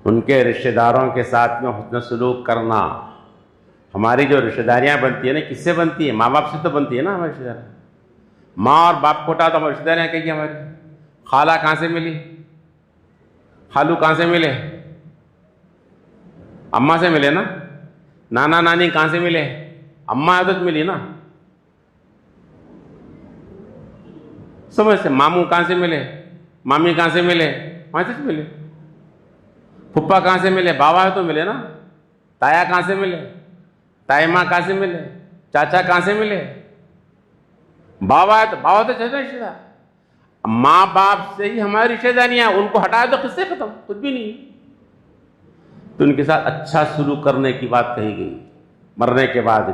ان کے رشتہ داروں کے ساتھ میں حسن سلوک کرنا. ہماری جو رشتہ داریاں بنتی ہیں نا, کس سے بنتی ہے؟ ماں باپ سے تو بنتی ہے نا ہماری رشتہ داریاں. ماں اور باپ کو ہٹا تو ہماری رشتہ داریاں کہیں ہماری. خالہ کہاں سے ملی, خالو کہاں سے ملے؟ اماں سے ملے نا. نانا نانی کہاں سے ملے؟ اماں عادت ملی نا. سمجھ سے ماموں کہاں سے ملے, مامی کہاں سے ملے؟ وہاں سے ملے. پھپھا کہاں سے ملے؟ بابا ہے تو ملے نا. تایا کہاں سے ملے؟ تائی ماں کہاں سے ملے؟ چاچا کہاں سے ملے؟ بابا ہے تو بابا تو چاچا رشتہ دار. ماں باپ سے ہی ہماری رشتہ داریاں, ان کو ہٹائے تو قصے ختم, کچھ بھی نہیں. تو ان کے ساتھ اچھا سلوک کرنے کی بات کہی گئی مرنے کے بعد بھی.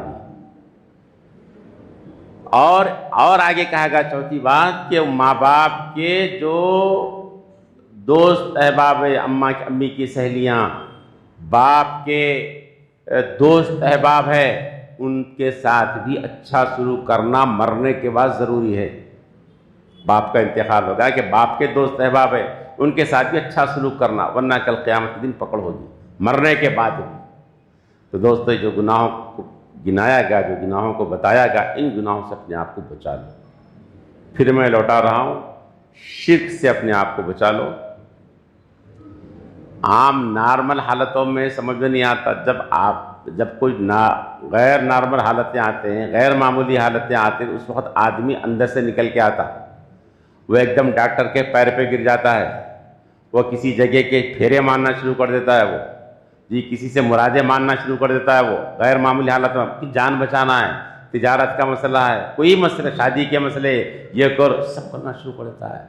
اور آگے کہا گا چوتھی بات کہ ماں باپ کے جو دوست احباب امی کی سہیلیاں، باپ کے دوست احباب ہے، ان کے ساتھ بھی اچھا سلوک کرنا مرنے کے بعد ضروری ہے۔ باپ کا انتقال ہوگا کہ باپ کے دوست احباب ہے، ان کے ساتھ بھی اچھا سلوک کرنا، ورنہ کل قیامت کے دن پکڑ ہوگی مرنے کے بعد بھی۔ تو دوستو، جو گناہوں کو گنایا گیا، جو گناہوں کو بتایا گیا، ان گناہوں سے اپنے آپ کو بچا لو۔ پھر میں لوٹا رہا ہوں، شرک سے اپنے آپ کو بچا لو۔ عام نارمل حالتوں میں سمجھ میں نہیں آتا، جب کوئی غیر نارمل حالتیں آتے ہیں، غیر معمولی حالتیں آتے ہیں، اس وقت آدمی اندر سے نکل کے آتا، وہ ایک دم ڈاکٹر کے پیر پہ گر جاتا ہے، وہ کسی جگہ کے پھیرے مارنا شروع کر دیتا ہے، وہ کسی سے مرادیں ماننا شروع کر دیتا ہے، وہ غیر معمولی حالت میں کی جان بچانا ہے، تجارت کا مسئلہ ہے، کوئی مسئلہ، شادی کے مسئلے، یہ کر سب کرنا شروع کر دیتا ہے۔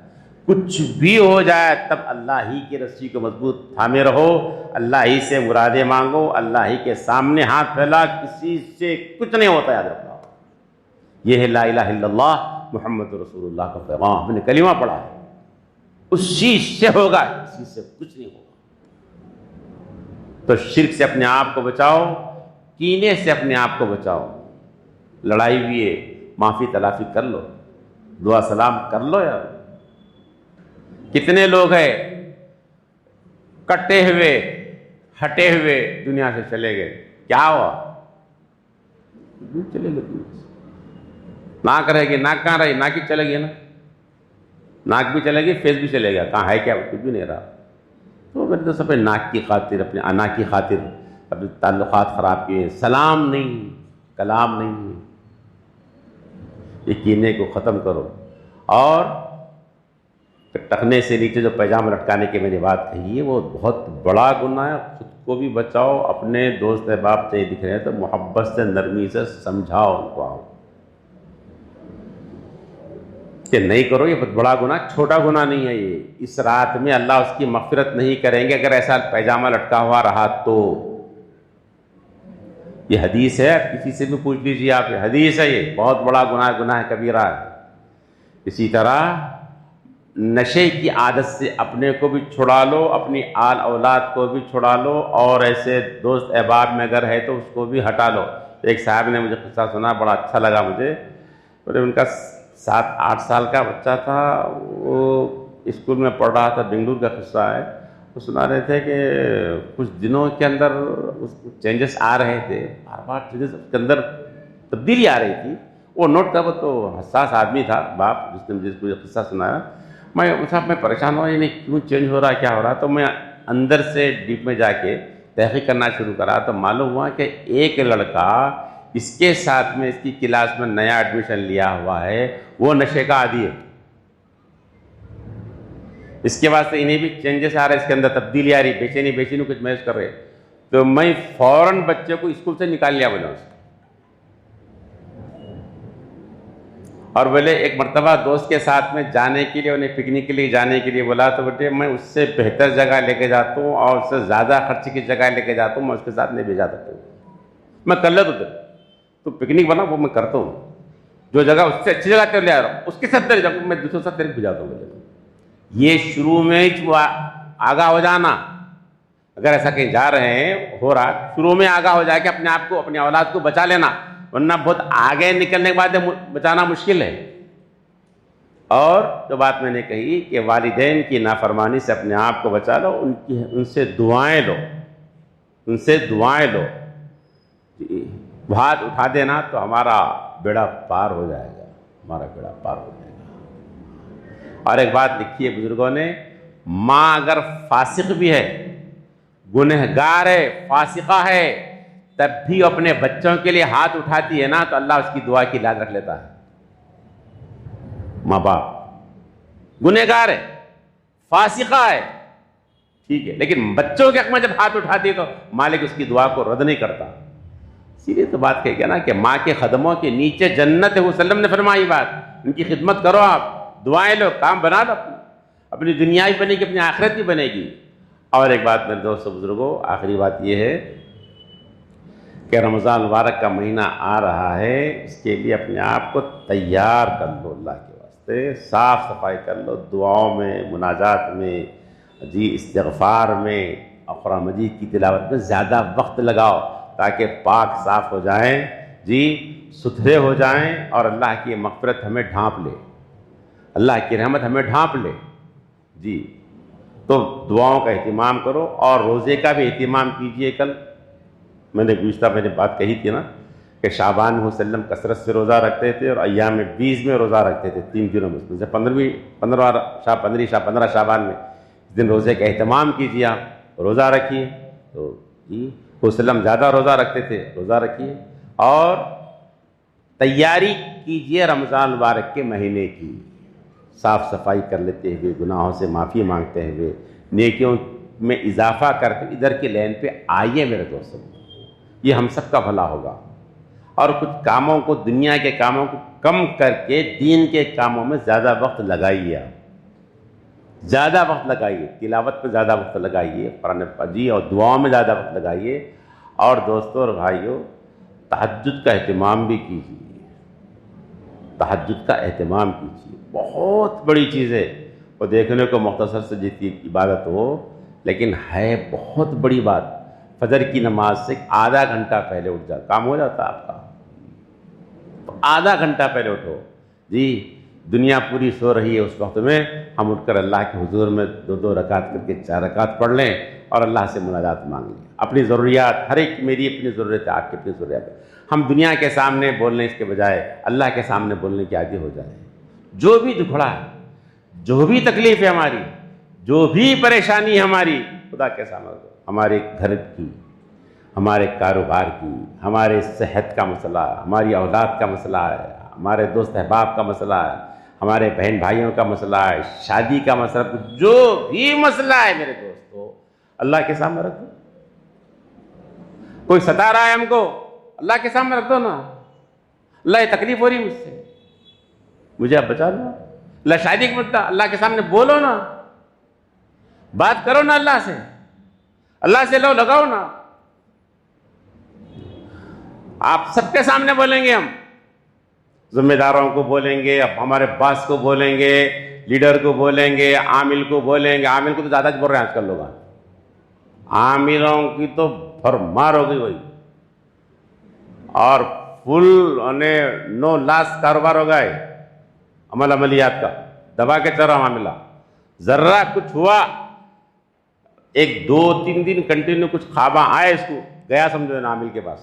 کچھ بھی ہو جائے تب اللہ ہی کی رسی کو مضبوط تھامے رہو، اللہ ہی سے مرادیں مانگو، اللہ ہی کے سامنے ہاتھ پھیلا، کسی سے کچھ نہیں ہوتا، یاد رکھنا۔ یہ ہے لا الہ الا اللہ محمد رسول اللہ کا پیغام، ہم نے کلمہ پڑھا ہے، اس چیز سے ہوگا، کسی سے کچھ نہیں ہوگا۔ تو شرک سے اپنے آپ کو بچاؤ، کینے سے اپنے آپ کو بچاؤ۔ لڑائی ہوئی ہے، معافی تلافی کر لو، دعا سلام کر لو یار۔ کتنے لوگ ہیں کٹے ہوئے ہٹے ہوئے دنیا سے چلے گئے، کیا ہوا؟ چلے گئے دنیا سے۔ ناک رہے گی، ناک کہاں رہی؟ ناک ہی چلے گی نا، ناک بھی چلے گی، فیس بھی چلے گا، کہاں ہے کیا؟ کچھ بھی نہیں رہا۔ تو میں نے تو سب ناک کی خاطر، اپنے انا کی خاطر اپنے تعلقات خراب کیے۔ سلام نہیں، کلام نہیں، یہ کینے کو ختم کرو۔ اور ٹخنے سے نیچے جو پیجامہ لٹکانے کی میں نے بات کہی ہے، وہ بہت بڑا گناہ ہے۔ خود کو بھی بچاؤ، اپنے دوست احباب چاہیے دکھ رہے ہیں تو محبت سے، نرمی سے سمجھاؤ ان کو، آؤ کہ نہیں کرو، یہ بہت بڑا گناہ، چھوٹا گناہ نہیں ہے یہ۔ اس رات میں اللہ اس کی مغفرت نہیں کریں گے اگر ایسا پیجامہ لٹکا ہوا رہا تو۔ یہ حدیث ہے، کسی سے بھی پوچھ لیجیے آپ، یہ حدیث ہے، یہ بہت بڑا گناہ، گناہ کبیرہ ہے۔ اسی طرح نشے کی عادت سے اپنے کو بھی چھڑا لو، اپنی آل اولاد کو بھی چھڑا لو، اور ایسے دوست احباب میں اگر ہے تو اس کو بھی ہٹا لو۔ ایک صاحب نے مجھے قصہ سنا، بڑا اچھا لگا مجھے۔ ان کا 7-8 سال کا بچہ تھا، وہ اسکول میں پڑھ رہا تھا، بنگلور کا قصہ ہے۔ وہ سنا رہے تھے کہ کچھ دنوں کے اندر چینجز آ رہے تھے، بار بار چینجز اس کے اندر تبدیلی آ رہی تھی۔ وہ نوٹ کر، وہ تو حساس آدمی تھا باپ، جس نے مجھے قصہ سنایا۔ میں پریشان ہوا، یعنی کیوں چینج ہو رہا ہے، کیا ہو رہا ہے؟ تو میں اندر سے ڈیپ میں جا کے تحقیق کرنا شروع کرا تو معلوم ہوا کہ ایک لڑکا اس کے ساتھ میں، اس کی کلاس میں نیا ایڈمیشن لیا ہوا ہے، وہ نشے کا عادی ہے۔ اس کے واسطے انہیں بھی چینجز آ رہے، اس کے اندر تبدیلی آ رہی، بے چینی کچھ محسوس کر رہے۔ تو میں فوراً بچے کو اسکول سے نکال لیا، بولا اسے، اور بولے ایک مرتبہ دوست کے ساتھ میں جانے کے لیے، انہیں پکنک کے لیے جانے کے لیے بولا، تو بیٹے میں اس سے بہتر جگہ لے کے جاتا ہوں اور اس سے زیادہ خرچ کی جگہ لے کے جاتا ہوں، میں اس کے ساتھ نہیں بھیجا سکتا ہوں، میں کر لیتا ہوں، تو پکنک بنا وہ میں کرتا ہوں، جو جگہ اس سے اچھی جگہ تیرے لے آ رہا ہوں اس کے ساتھ تیرے میں دوسرے ساتھ تیرے بھیجاتا ہوں۔ یہ شروع میں آگاہ ہو جانا، اگر ایسا کہیں جا رہے ہیں، ہو رہا، شروع میں آگاہ ہو جائے کہ اپنے آپ کو، اپنی اولاد کو بچا لینا، ورنہ بہت آگے نکلنے کے بعد بچانا مشکل ہے۔ اور جو بات میں نے کہی کہ والدین کی نافرمانی سے اپنے آپ کو بچا لو، ان سے دعائیں لو، ان سے دعائیں لو۔ ہاتھ اٹھا دینا تو ہمارا بیڑا پار ہو جائے گا، ہمارا بیڑا پار ہو جائے گا۔ اور ایک بات لکھی ہے بزرگوں نے، ماں اگر فاسق بھی ہے، گنہگار ہے، فاسقہ ہے، تب بھی اپنے بچوں کے لیے ہاتھ اٹھاتی ہے نا، تو اللہ اس کی دعا کی لاج رکھ لیتا ہے۔ ماں باپ گنہگار ہے، فاسقہ ہے، ٹھیک ہے، لیکن بچوں کے حق میں جب ہاتھ اٹھاتی ہے تو مالک اس کی دعا کو رد نہیں کرتا۔ اسی لیے تو بات کہی گیا نا کہ ماں کے قدموں کے نیچے جنت ہے، وسلم نے فرمائی بات، ان کی خدمت کرو، آپ دعائیں لو، کام بنا لو، اپنی دنیا بھی بنے گی، اپنی آخرت بھی بنے گی۔ اور ایک بات میرے دوستو بزرگوں، آخری بات یہ ہے کہ رمضان مبارک کا مہینہ آ رہا ہے، اس کے لیے اپنے آپ کو تیار کر لو، اللہ کے واسطے صاف صفائی کر لو، دعاؤں میں، مناجات میں، جی استغفار میں، قرآن مجید کی تلاوت میں زیادہ وقت لگاؤ تاکہ پاک صاف ہو جائیں، جی ستھرے ہو جائیں، اور اللہ کی مغفرت ہمیں ڈھانپ لے، اللہ کی رحمت ہمیں ڈھانپ لے۔ جی تو دعاؤں کا اہتمام کرو، اور روزے کا بھی اہتمام کیجئے۔ کل میں نے گزشتہ بات کہی تھی نا کہ شعبان میں وسلم کثرت سے روزہ رکھتے تھے، اور ایام 20 میں روزہ رکھتے تھے، 3 دنوں میں، جیسے 15 شعبان میں اس دن روزے کا اہتمام کیجیے، آپ روزہ رکھیے۔ تو جی وسلم زیادہ روزہ رکھتے تھے، روزہ رکھیے، اور تیاری کیجیے رمضان مبارک کے مہینے کی، صاف صفائی کر لیتے ہوئے، گناہوں سے معافی مانگتے ہوئے، نیکیوں میں اضافہ کرتے ادھر کے لین پہ آئیے میرے دوستوں، یہ ہم سب کا بھلا ہوگا۔ اور کچھ کاموں کو، دنیا کے کاموں کو کم کر کے دین کے کاموں میں زیادہ وقت لگائیے، آپ زیادہ وقت لگائیے، تلاوت پہ زیادہ وقت لگائیے، قرآن پڑھیے، اور دعاؤں میں زیادہ وقت لگائیے۔ اور دوستوں اور بھائیوں، تہجد کا اہتمام بھی کیجیے، تہجد کا اہتمام کیجیے، بہت بڑی چیز ہے، وہ دیکھنے کو مختصر سے جتنی عبادت ہو، لیکن ہے بہت بڑی بات۔ فجر کی نماز سے آدھا گھنٹہ پہلے اٹھ جاتا، کام ہو جاتا آپ کا، تو آدھا گھنٹہ پہلے اٹھو، جی دنیا پوری سو رہی ہے، اس وقت میں ہم اٹھ کر اللہ کے حضور میں 2 رکعت کر کے 4 رکعت پڑھ لیں، اور اللہ سے مناجات مانگ لیں، اپنی ضروریات، ہر ایک میری اپنی ضرورت ہے، آپ کی اپنی ضروریات ہے۔ ہم دنیا کے سامنے بولنے اس کے بجائے اللہ کے سامنے بولنے کے عادی ہو جائیں۔ جو بھی دکھڑا ہے، جو بھی تکلیف ہے ہماری، جو بھی پریشانی ہے ہماری، خدا کے سامنے، ہمارے گھر کی، ہمارے کاروبار کی، ہمارے صحت کا مسئلہ، ہماری اولاد کا مسئلہ ہے، ہمارے دوست احباب کا مسئلہ ہے، ہمارے بہن بھائیوں کا مسئلہ ہے، شادی کا مسئلہ، جو بھی مسئلہ ہے میرے دوستو، اللہ کے سامنے رکھ دو۔ کوئی ستا رہا ہے ہم کو، اللہ کے سامنے رکھ دو نا، اللہ یہ تکلیف ہو رہی مجھ سے، مجھے آپ بچا دو۔ اللہ شادی کا مسئلہ، اللہ کے سامنے بولو نا، بات کرو نا اللہ سے، اللہ سے لو لگاؤ نا۔ آپ سب کے سامنے بولیں گے، ہم ذمہ داروں کو بولیں گے، اب ہمارے باس کو بولیں گے، لیڈر کو بولیں گے، عامل کو بولیں گے۔ عامل کو تو زیادہ بول رہے ہیں آج کل لوگ، عاملوں کی تو بھرمار ہو گئی وہی، اور فل 9 لاکھ کاروبار ہو گئے، عملیات کا دبا کے چل رہا معاملہ۔ ذرا کچھ ہوا، 1 2 3 دن کنٹینیو کچھ خوابہ آئے، اس کو گیا سمجھو نا عامل کے پاس،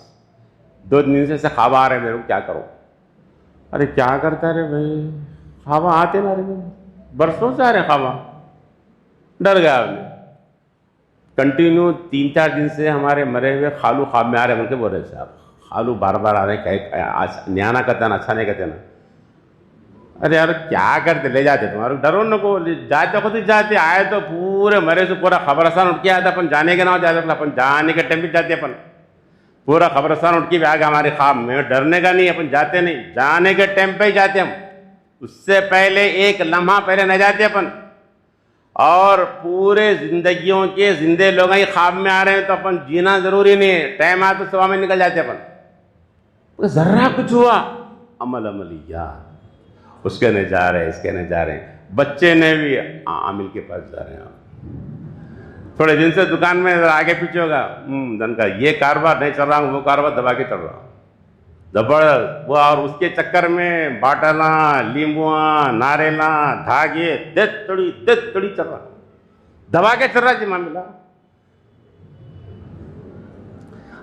2 دن سے خوابہ آ رہے ہیں میرے کو، کیا کرو؟ ارے کیا کرتا رہے بھائی، خوابہ آتے نہ رہے، برسوں سے آ رہے خوابہ، ڈر گیا آپ نے۔ کنٹینیو 3 4 دن سے ہمارے مرے ہوئے خالو خواب میں آ رہے ہیں، بول کے بول رہے صاحب خالو بار بار آ رہے ہیں، نیانا کہتے نا، اچھا نہیں کہتے نا۔ ارے یار کیا کرتے، لے جاتے تمہارے، ڈرو نہ کو، جاتے خود ہی جاتے، آئے تو پورے مرے سے پورا خبرستان اٹھ کے آیا تھا، اپن جانے کے نہ ہو جاتے، اپن جانے کے ٹائم بھی جاتے، اپن پورا خبرستان اٹھ کے بھی آ گیا ہمارے خواب میں، ڈرنے کا نہیں، اپن جاتے نہیں، جانے کے ٹائم پہ ہی جاتے ہم، اس سے پہلے 1 لمحہ پہلے نہ جاتے اپن۔ اور پورے زندگیوں کے زندے لوگ ہی خواب میں آ رہے ہیں، تو اپن جینا ضروری نہیں ہے، ٹائم آئے تو صبح میں نکل جاتے اپن۔ ذرا کچھ ہوا، عملیات، اس کے نہیں جا رہے، اس کے نہیں جا رہے ہیں، بچے نے بھی عامل کے پاس جا رہے ہیں، تھوڑے دن سے دکان میں آگے پیچھے ہوگا، دن کا یہ کاروبار نہیں چل رہا ہوں، وہ کاروبار دبا کے چل رہا ہوں، زبردست وہ، اور اس کے چکر میں باٹلاں، لیمبواں، ناریلاں، دھاگے، دت تڑی چل رہا، دبا کے چل رہا جی معاملہ۔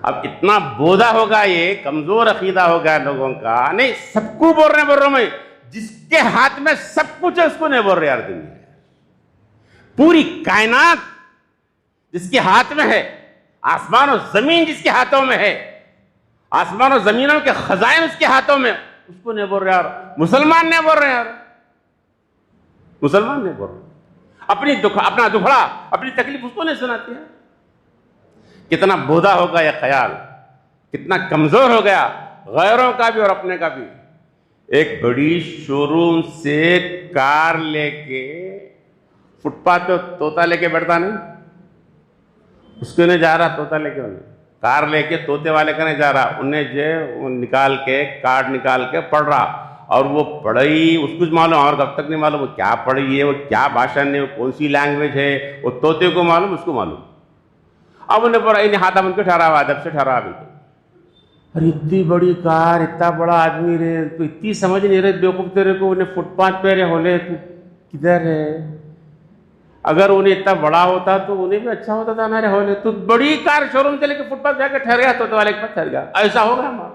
اب اتنا بودا ہوگا، یہ کمزور عقیدہ ہوگا لوگوں کا، نہیں سب کو بول رہے ہیں میں، جس کے ہاتھ میں سب کچھ ہے اس کو نہیں بول رہے یار، دنیا پوری کائنات جس کے ہاتھ میں ہے، آسمان و زمین جس کے ہاتھوں میں ہے، آسمان و زمینوں کے خزائن اس کے ہاتھوں میں، اس کو نہیں بول رہے یار، مسلمان نہیں بول رہے یار، مسلمان نہیں بول رہے، اپنا دکھڑا، اپنی تکلیف اس کو نہیں سناتے ہیں۔ کتنا بودا ہوگا یہ خیال، کتنا کمزور ہو گیا، غیروں کا بھی اور اپنے کا بھی۔ ایک بڑی شو روم سے کار لے کے فٹ پاتھ پہ طوطا لے کے بیٹھتا نہیں، اس کو نہیں جا رہا طوطا لے کے انہیں، کار لے کے طوطے والے کنے جا رہا, انہیں جو نکال کے کارڈ نکال کے پڑھ رہا, اور وہ پڑھائی اس کچھ معلوم, اور کب تک نہیں معلوم وہ کیا پڑھی ہے, وہ کیا بھاشن ہے, وہ کون سی لینگویج ہے, وہ طوطے کو معلوم, اس کو معلوم. اب انہیں پڑھائی نہیں ہاتھا بن کے ٹھہرا ہوا, ادب سے ٹھہرا بالکل. اور اتنی بڑی کار, اتنا بڑا آدمی رہے, تو اتنی سمجھ نہیں رہے بیوقوف تیرے کو, انہیں فٹ پاتھ پہ رہے ہولے, تو کدھر ہے؟ اگر انہیں اتنا بڑا ہوتا تو انہیں بھی اچھا ہوتا تھا نا رہے ہولے. تو بڑی کار شو روم سے لے کے فٹ پاتھ جا کے ٹھہر گیا, طوطے والے کے پاس ٹھہر گیا. ایسا ہوگا ہمارا,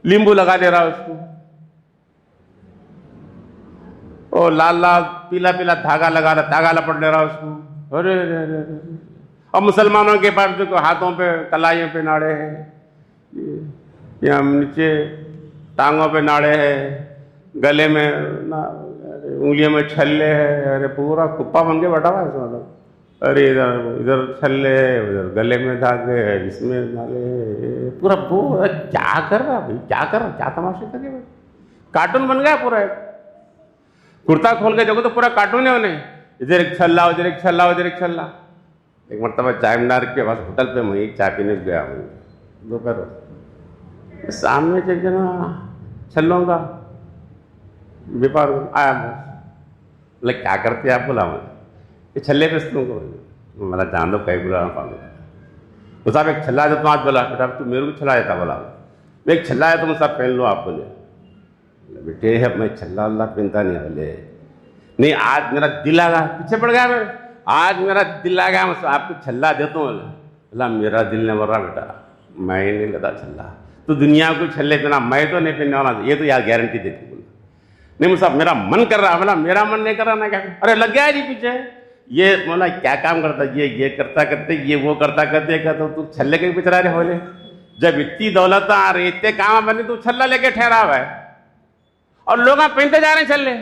لیمبو لگا دے رہا اس کو, او لال لال پیلا پیلا دھاگا لگا رہا, دھاگا لپٹ لے رہا اس کو. ارے اب مسلمانوں کے پاس جو ہاتھوں پہ کلائیوں پہ ناڑے ہیں, یا نیچے ٹانگوں پہ ناڑے ہیں, گلے میں انگلیوں میں چھلے ہیں, ارے پورا کپا بن کے بیٹھا ہوا ہے. ارے ادھر چھلے, ادھر گلے میں دھاگے, جس میں نالے, پورا کیا کر رہا بھائی, کیا کر رہا, کیا تماشے کر رہے, کارٹون بن گیا پورا. کرتا کھول کے دیکھو تو پورا کارٹون ہے انہیں, ادھر ایک چھلا, ادھر ایک چھلا, ادھر ایک چھلا. ایک مرتبہ چائے مینار کے پاس ہوٹل پہ میں چائے پینے گیا ہوں دوپہر, سامنے سے ایک جنا چھلوں کا بیپار آیا, بولے کیا کرتے آپ, بولا میں یہ چھلے بیچتوں کو. میرا جان دو کہیں بلا پاؤں. وہ صاحب ایک چھلا ہے تو آج بولا بیٹا تو میرے کو چھلا دیتا, بولا میں ایک چھلا ہے تو میں سب پہن لو آپ. بولے بیٹے میں چھلا اللہ پہنتا نہیں. بولے نہیں آج میرا دل آ گیا, پیچھے پڑ گیا میں, آج میرا دل آ گیا, میں آپ کو چھلا دیتا ہوں. اللہ میرا دل نہیں بڑھ رہا بیٹا, میں نہیں لیتا چھلا. تو دنیا کو چھلے دینا, میں تو نہیں پہننے والا, یہ تو یار گارنٹی دیتی. بولا نہیں صاحب میرا من کر رہا. بولا میرا من نہیں کر رہا نا, کیا ارے لگ گیا جی پیچھے. یہ مولا کیا کام کرتا, یہ کرتا کرتے, یہ وہ کرتا کرتے, کہتا تو چھلے کے پیچھے رہے ہولے. جب اتنی دولت آ رہی, اتنے کام بنے, تو چھلا لے کے ٹھہرا ہوا ہے, اور لوگ پہنتے جا رہے ہیں چھلے,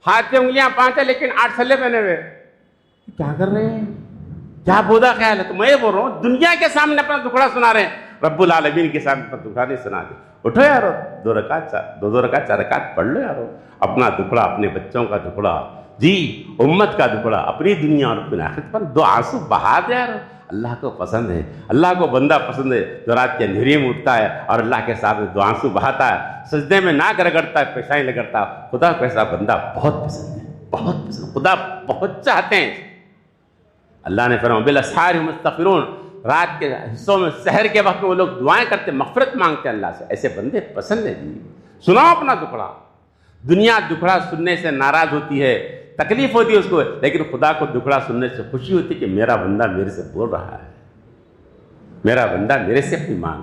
ہاتھ سے انگلیاں 5 ہیں لیکن 8 چھلے پہنے ہوئے. کیا کر رہے ہیں, کیا بودا خیال ہے. تو میں یہ بول رہا ہوں دنیا کے سامنے اپنا دکھڑا سنا رہے ہیں, رب العالمین کے سامنے اپنا دکھڑا نہیں سنا دے. اٹھو یارو, 2 رکعت 4 رکعت پڑھ لو یارو, اپنا دکھڑا, اپنے بچوں کا دکھڑا, جی امت کا دکھڑا, اپنی دنیا اور اپنے آخرت پر 2 آنسو بہا دے یارو. اللہ کو پسند ہے, اللہ کو بندہ پسند ہے جو رات کے اندھیرے میں اٹھتا ہے اور اللہ کے سامنے 2 آنسو بہاتا ہے, سجدے میں ناک رگڑتا ہے, پیشانی لگڑتا ہے. خدا کو ایسا بندہ بہت پسند ہے, بہت پسند, خدا بہت چاہتے ہیں. اللہ نے فرمایا بالاسحار هم یستغفرون, رات کے حصوں میں سحر کے وقت وہ لوگ دعائیں کرتے, مغفرت مانگتے اللہ سے. ایسے بندے پسند ہیں جی. سناؤ اپنا دکھڑا. دنیا دکھڑا سننے سے ناراض ہوتی ہے, تکلیف ہوتی ہے اس کو, لیکن خدا کو دکھڑا سننے سے خوشی ہوتی ہے کہ میرا بندہ میرے سے بول رہا ہے, میرا بندہ میرے سے اپنی مانگ,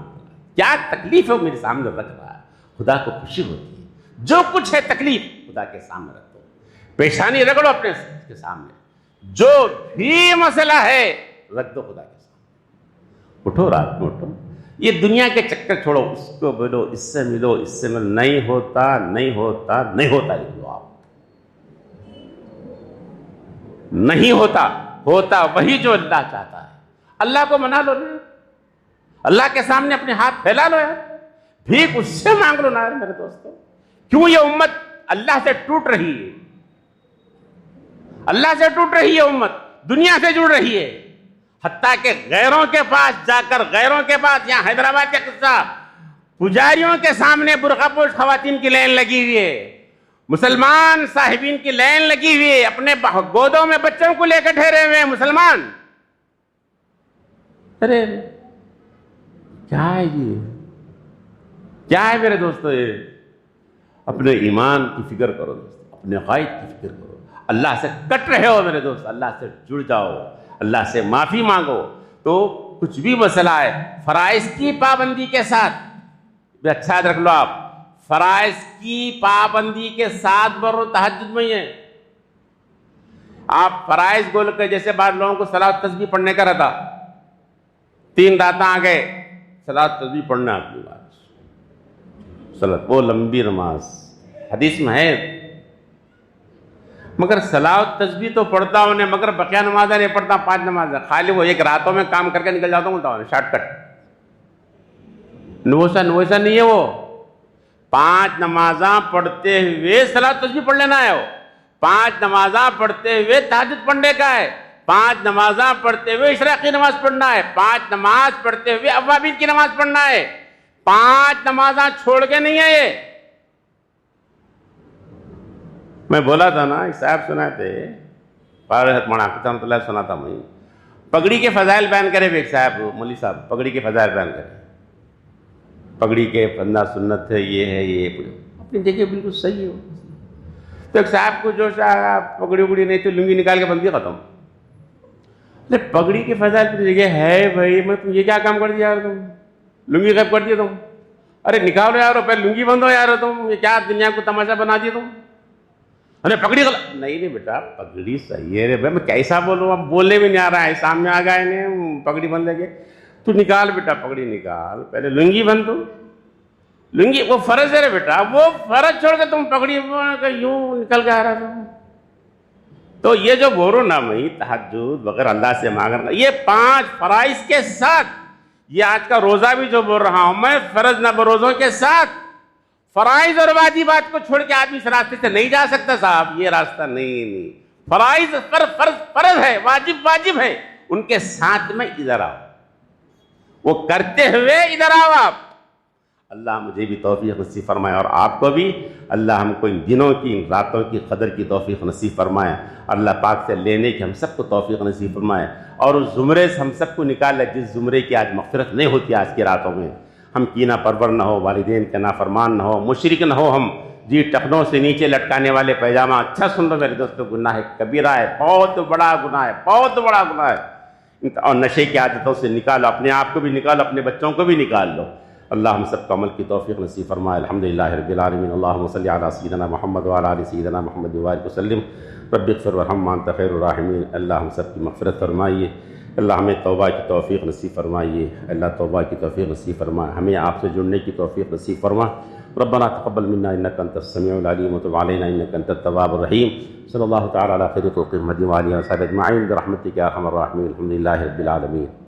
کیا تکلیف ہے میرے سامنے رکھ رہا ہے. خدا کو خوشی ہوتی ہے. جو کچھ ہے تکلیف خدا کے سامنے رکھو, پیشانی رگڑو اپنے کے سامنے, جو بھی مسئلہ ہے رکھ دو خدا کے سامنے. اٹھو رات میں, اٹھو, یہ دنیا کے چکر چھوڑو, اس کو بولو, اس سے ملو, اس سے ملو. نہیں ہوتا, نہیں ہوتا, نہیں ہوتا, لکھ لو آپ. نہیں ہوتا, ہوتا وہی جو اللہ چاہتا ہے. اللہ کو منا لو نا, اللہ کے سامنے اپنے ہاتھ پھیلا لو یار, بھیک اس سے مانگ لو نا یار میرے دوستو. کیوں یہ امت اللہ سے ٹوٹ رہی ہے, اللہ سے ٹوٹ رہی ہے امت, دنیا سے جڑ رہی ہے, حتیٰ کہ غیروں کے پاس جا کر, غیروں کے پاس, یہاں حیدرآباد کا قصہ, پجاریوں کے سامنے برقع پوش خواتین کی لائن لگی ہوئی ہے, مسلمان صاحبین کی لائن لگی ہوئی ہے, اپنے گودوں میں بچوں کو لے کر ٹھہرے ہوئے ہیں مسلمان. ارے کیا ہے یہ, کیا ہے میرے دوستو یہ؟ اپنے ایمان کی فکر کرو دوستو, اپنے قائد کی فکر کرو. اللہ سے کٹ رہے ہو میرے دوست, اللہ سے جڑ جاؤ, اللہ سے معافی مانگو. تو کچھ بھی مسئلہ ہے, فرائض کی پابندی کے ساتھ, اچھا یاد رکھ لو آپ, فرائض کی پابندی کے ساتھ برو تہجد میں ہے. آپ فرائض گول کے, جیسے بعض لوگوں کو صلاۃ تسبیح پڑھنے کا رہتا, 3 راتیں آ گئے, صلاۃ تسبیح پڑھنا آپ کی بات, صلاۃ وہ لمبی نماز حدیث میں ہے, مگر صلاۃ تسبیح تو پڑھتا ہوں نے, مگر بقیہ نمازیں نہیں پڑھتا, 5 نمازیں خالی وہ ایک راتوں میں کام کر کے نکل جاتا ہوں, بولتا ہوں شارٹ کٹ. نویسا نہیں ہے وہ, 5 نمازاں پڑھتے ہوئے صلاۃ تسبیح پڑھ لینا ہے, وہ 5 نمازاں پڑھتے ہوئے تہجد پڑھنے کا ہے. 5 نمازاں پڑھتے ہوئے اشراقی نماز پڑھنا ہے، 5 نماز پڑھتے ہوئے اوابین کی نماز پڑھنا ہے، 5 نمازاں چھوڑ کے نہیں ہے یہ۔ میں بولا تھا نا، ایک صاحب سنا تھے اللہ سنا تھا، میں پگڑی کے فضائل بیان کرے ایک صاحب، مولوی صاحب پگڑی کے فضائل بیان کرے، پگڑی کے فندہ سنت ہے، یہ ہے، یہ اپنی جگہ بالکل صحیح ہو۔ تو ایک صاحب کو جو پگڑی اگڑی نہیں تو لنگی نکال کے بندی ختم۔ پگڑی کے فضائل کی جگہ ہے بھائی، میں تم یہ کیا کام کر دیا یار، تم لنگی غیب کر دیا تم، ارے نکالو یار پہلے لنگی بندھو یار، تم یہ کیا دنیا کو تماشا بنا دیا تم، ارے پگڑی غلط نہیں بیٹا پگڑی صحیح ہے رے بھائی، میں کیسا بولوں، اب بولنے بھی نہیں آ رہا ہے، سامنے آ گئے انہیں پگڑی بندھے کے، تو نکال بیٹا پگڑی نکال، پہلے لنگی بندھ تو، لنگی وہ فرض ہے رے بیٹا، وہ فرض چھوڑ کے تم پگڑی یوں نکل کے آ رہا تھا۔ تو یہ جو بولو نا میں تہجد بغیر اللہ سے مانگنا، یہ 5 فرائض کے ساتھ، یہ آج کا روزہ بھی جو بول رہا ہوں میں فرض نہ بروزوں کے ساتھ، فرائض اور واجبات کو چھوڑ کے آدمی اس راستے سے نہیں جا سکتا صاحب، یہ راستہ نہیں، فرائض فرض ہے، واجب ہے، ان کے ساتھ میں ادھر آؤ، وہ کرتے ہوئے ادھر آؤ آپ۔ اللہ مجھے بھی توفیق نصیب فرمائے اور آپ کو بھی، اللہ ہم کو ان دنوں کی، ان راتوں کی قدر کی توفیق نصیب فرمائے، اللہ پاک سے لینے کی ہم سب کو توفیق نصیب فرمائے، اور اس زمرے سے ہم سب کو نکالے جس زمرے کی آج مغفرت نہیں ہوتی آج کی راتوں میں، ہم کینہ پرور نہ ہو، والدین کے نافرمان نہ ہو، مشرک نہ ہو، ہم جی ٹخنوں سے نیچے لٹکانے والے پیجامہ، اچھا سن لو میرے دوستو، گناہ کبیرہ ہے، بہت بڑا گناہ ہے، بہت بڑا گناہ ہے، اور نشے کی عادتوں سے نکالو، اپنے آپ کو بھی نکالو، اپنے بچوں کو بھی نکال لو۔ اللہ ہم سب کو عمل کی توفیق نصیب فرمائے۔ الحمدللہ رب العالمین، اللہم صلی علی سیدنا محمد وعلی آل سیدنا محمد وبارک وسلم، رب اغفر وارحم وانت خیر الراحمین۔ اللہ ہم سب کی مغفرت فرمائیے، اللہ ہمیں توبہ کی توفیق نصیب فرمائیے، اللہ توبہ کی توفیق نصیب فرمائے، ہمیں آپ سے جڑنے کی توفیق نصیب فرما۔ ربنا تقبل منا انک انت السمیع العلیم وتب علینا انک انت التواب الرحیم۔ صلی اللہ تعالی علی خیر خلق محمد وعلی آلہ وصحبہ اجمعین برحمتک یا ارحم الراحمین، الحمدللہ رب العالمین۔